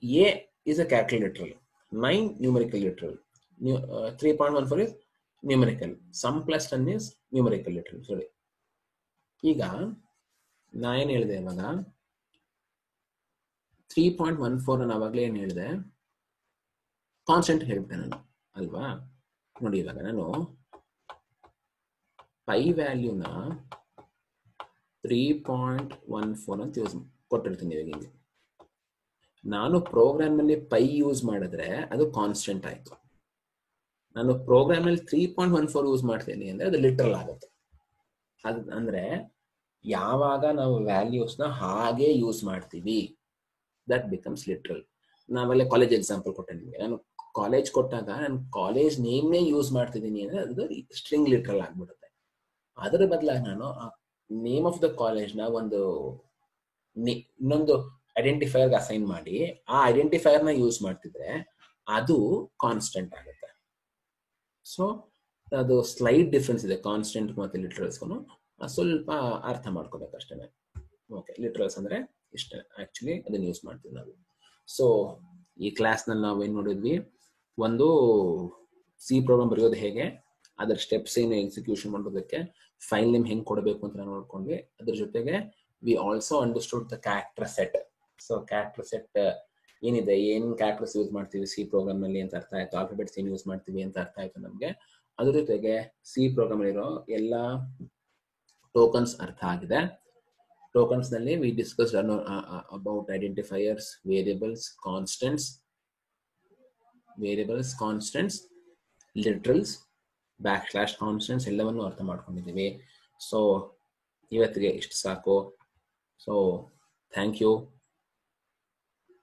A is a capital literal, 9 numerical literal, 3.14 is numerical, sum plus 10 is numerical literal. sorry, ಈಗ ನಾ ಏನು ಹೇಳಿದೆ ಇವಾಗ 3.14 ನಾನು ಅವಾಗಲೇ ಏನು ಹೇಳಿದೆ, ಕಾನ್ಸ್ಟೆಂಟ್ ಹೇಳ್ಬಿಟ್ಟೆ ನಾನು ಅಲ್ವಾ. ನೋಡಿ ಇವಾಗ ನಾನು ಪೈ ವ್ಯಾಲ್ಯೂನ 3.14 ಅಂತ ಯೂಸ್ ಕೊಟ್ಟಿರ್ತೀನಿ. ಇವಾಗ ಹಿಂಗೆ ನಾನು ಪ್ರೋಗ್ರಾಮ್ ನಲ್ಲಿ ಪೈ ಯೂಸ್ ಮಾಡಿದ್ರೆ ಅದು ಕಾನ್ಸ್ಟೆಂಟ್ ಆಯ್ತು. ನಾನು ಪ್ರೋಗ್ರಾಮ್ ನಲ್ಲಿ 3.14 ಯೂಸ್ ಮಾಡ್ತೀನಿ ಅಂದ್ರೆ ಅದು ಲಿಟ್ರಲ್ ಆಗುತ್ತೆ. ಅದ್ ಅಂದ್ರೆ ಯಾವಾಗ ನಾವು ವ್ಯಾಲ್ಯೂಸ್ ನ ಹಾಗೆ ಯೂಸ್ ಮಾಡ್ತೀವಿ ದಟ್ ಬಿಕಮ್ಸ್ ಲಿಟ್ರಲ್. ನಾವೆಲ್ಲ ಕಾಲೇಜ್ ಎಕ್ಸಾಂಪಲ್ ಕೊಟ್ಟೆ ನಿಮಗೆ. ನಾನು ಕಾಲೇಜ್ ಕೊಟ್ಟಾಗ ನಾನು ಕಾಲೇಜ್ ನೇಮ್ನೇ ಯೂಸ್ ಮಾಡ್ತಿದ್ದೀನಿ ಅಂದ್ರೆ ಅದು ಸ್ಟ್ರಿಂಗ್ ಲಿಟ್ರಲ್ ಆಗ್ಬಿಡುತ್ತೆ. ಅದರ ಬದಲಾಗಿ ನಾನು ನೇಮ್ ಆಫ್ ದ ಕಾಲೇಜ್ ನ ಒಂದು ಇನ್ನೊಂದು ಐಡೆಂಟಿಫೈಯರ್ ಅಸೈನ್ ಮಾಡಿ ಆ ಐಡೆಂಟಿಫೈಯರ್ ನ ಯೂಸ್ ಮಾಡ್ತಿದ್ರೆ ಅದು ಕಾನ್ಸ್ಟೆಂಟ್ ಆಗುತ್ತೆ. ಸೊ ಅದು ಸ್ಲೈಟ್ ಡಿಫ್ರೆನ್ಸ್ ಇದೆ ಕಾನ್ಸ್ಟೆಂಟ್ ಮತ್ತೆ ಲಿಟ್ರಲ್ಸ್ಗೂ. ಸ್ವಲ್ಪ ಅರ್ಥ ಮಾಡ್ಕೋಬೇಕಷ್ಟೇ. ಓಕೆ, ಲಿಟ್ರಲ್ಸ್ ಅಂದ್ರೆ ಇಷ್ಟ ಆಕ್ಚುಲಿ ಅದನ್ನ ಯೂಸ್ ಮಾಡ್ತೀವಿ ನಾವು. ಸೊ ಈ ಕ್ಲಾಸ್ ನಲ್ಲಿ ನಾವು ಏನ್ ನೋಡಿದ್ವಿ, ಒಂದು ಸಿ ಪ್ರೋಗ್ರಾಮ್ ಬರೆಯೋದು ಹೇಗೆ, ಅದರ ಸ್ಟೆಪ್ಸ್ ಏನು ಎಕ್ಸಿಕ್ಯೂಷನ್ ಮಾಡೋದಕ್ಕೆ, ಫೈಲ್ ನೇಮ್ ಹೆಂಗ್ ಕೊಡಬೇಕು ಅಂತ ನಾವು ನೋಡ್ಕೊಂಡ್ವಿ. ಅದ್ರ ಜೊತೆಗೆ we also understood the character set. So character set ಏನಿದೆ, ಏನ್ ಕ್ಯಾರೆಕ್ಟರ್ಸ್ ಯೂಸ್ ಮಾಡ್ತೀವಿ ಸಿ ಪ್ರೋಗ್ರಾಮ್ ನಲ್ಲಿ ಅಂತ ಅರ್ಥ ಆಯ್ತು. ಆಲ್ಫಾಬೆಟ್ಸ್ ಏನ್ ಯೂಸ್ ಮಾಡ್ತೀವಿ ಅಂತ ಅರ್ಥ ಆಯ್ತು ನಮ್ಗೆ. ಅದ್ರ ಜೊತೆಗೆ ಸಿ ಪ್ರೋಗ್ರಾಮ್ ಅಲ್ಲಿರೋ ಎಲ್ಲ ಟೋಕನ್ಸ್ ಅರ್ಥ ಆಗಿದೆ. ಟೋಕನ್ಸ್ ನಲ್ಲಿ we discussed about identifiers, variables, constants, literals, back slash constants ಎಲ್ಲವನ್ನು ಅರ್ಥ ಮಾಡ್ಕೊಂಡಿದ್ದೀವಿ. ಸೊ ಇವತ್ತಿಗೆ ಇಷ್ಟು ಸಾಕು. So thank you.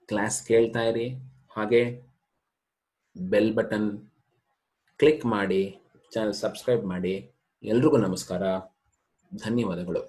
ಕ್ಲಾಸ್ ಕೇಳ್ತಾ ಇರಿ, ಹಾಗೆ ಬೆಲ್ ಬಟನ್ ಕ್ಲಿಕ್ ಮಾಡಿ, ಚಾನಲ್ ಸಬ್ಸ್ಕ್ರೈಬ್ ಮಾಡಿ. ಎಲ್ರಿಗೂ ನಮಸ್ಕಾರ, ಧನ್ಯವಾದಗಳು.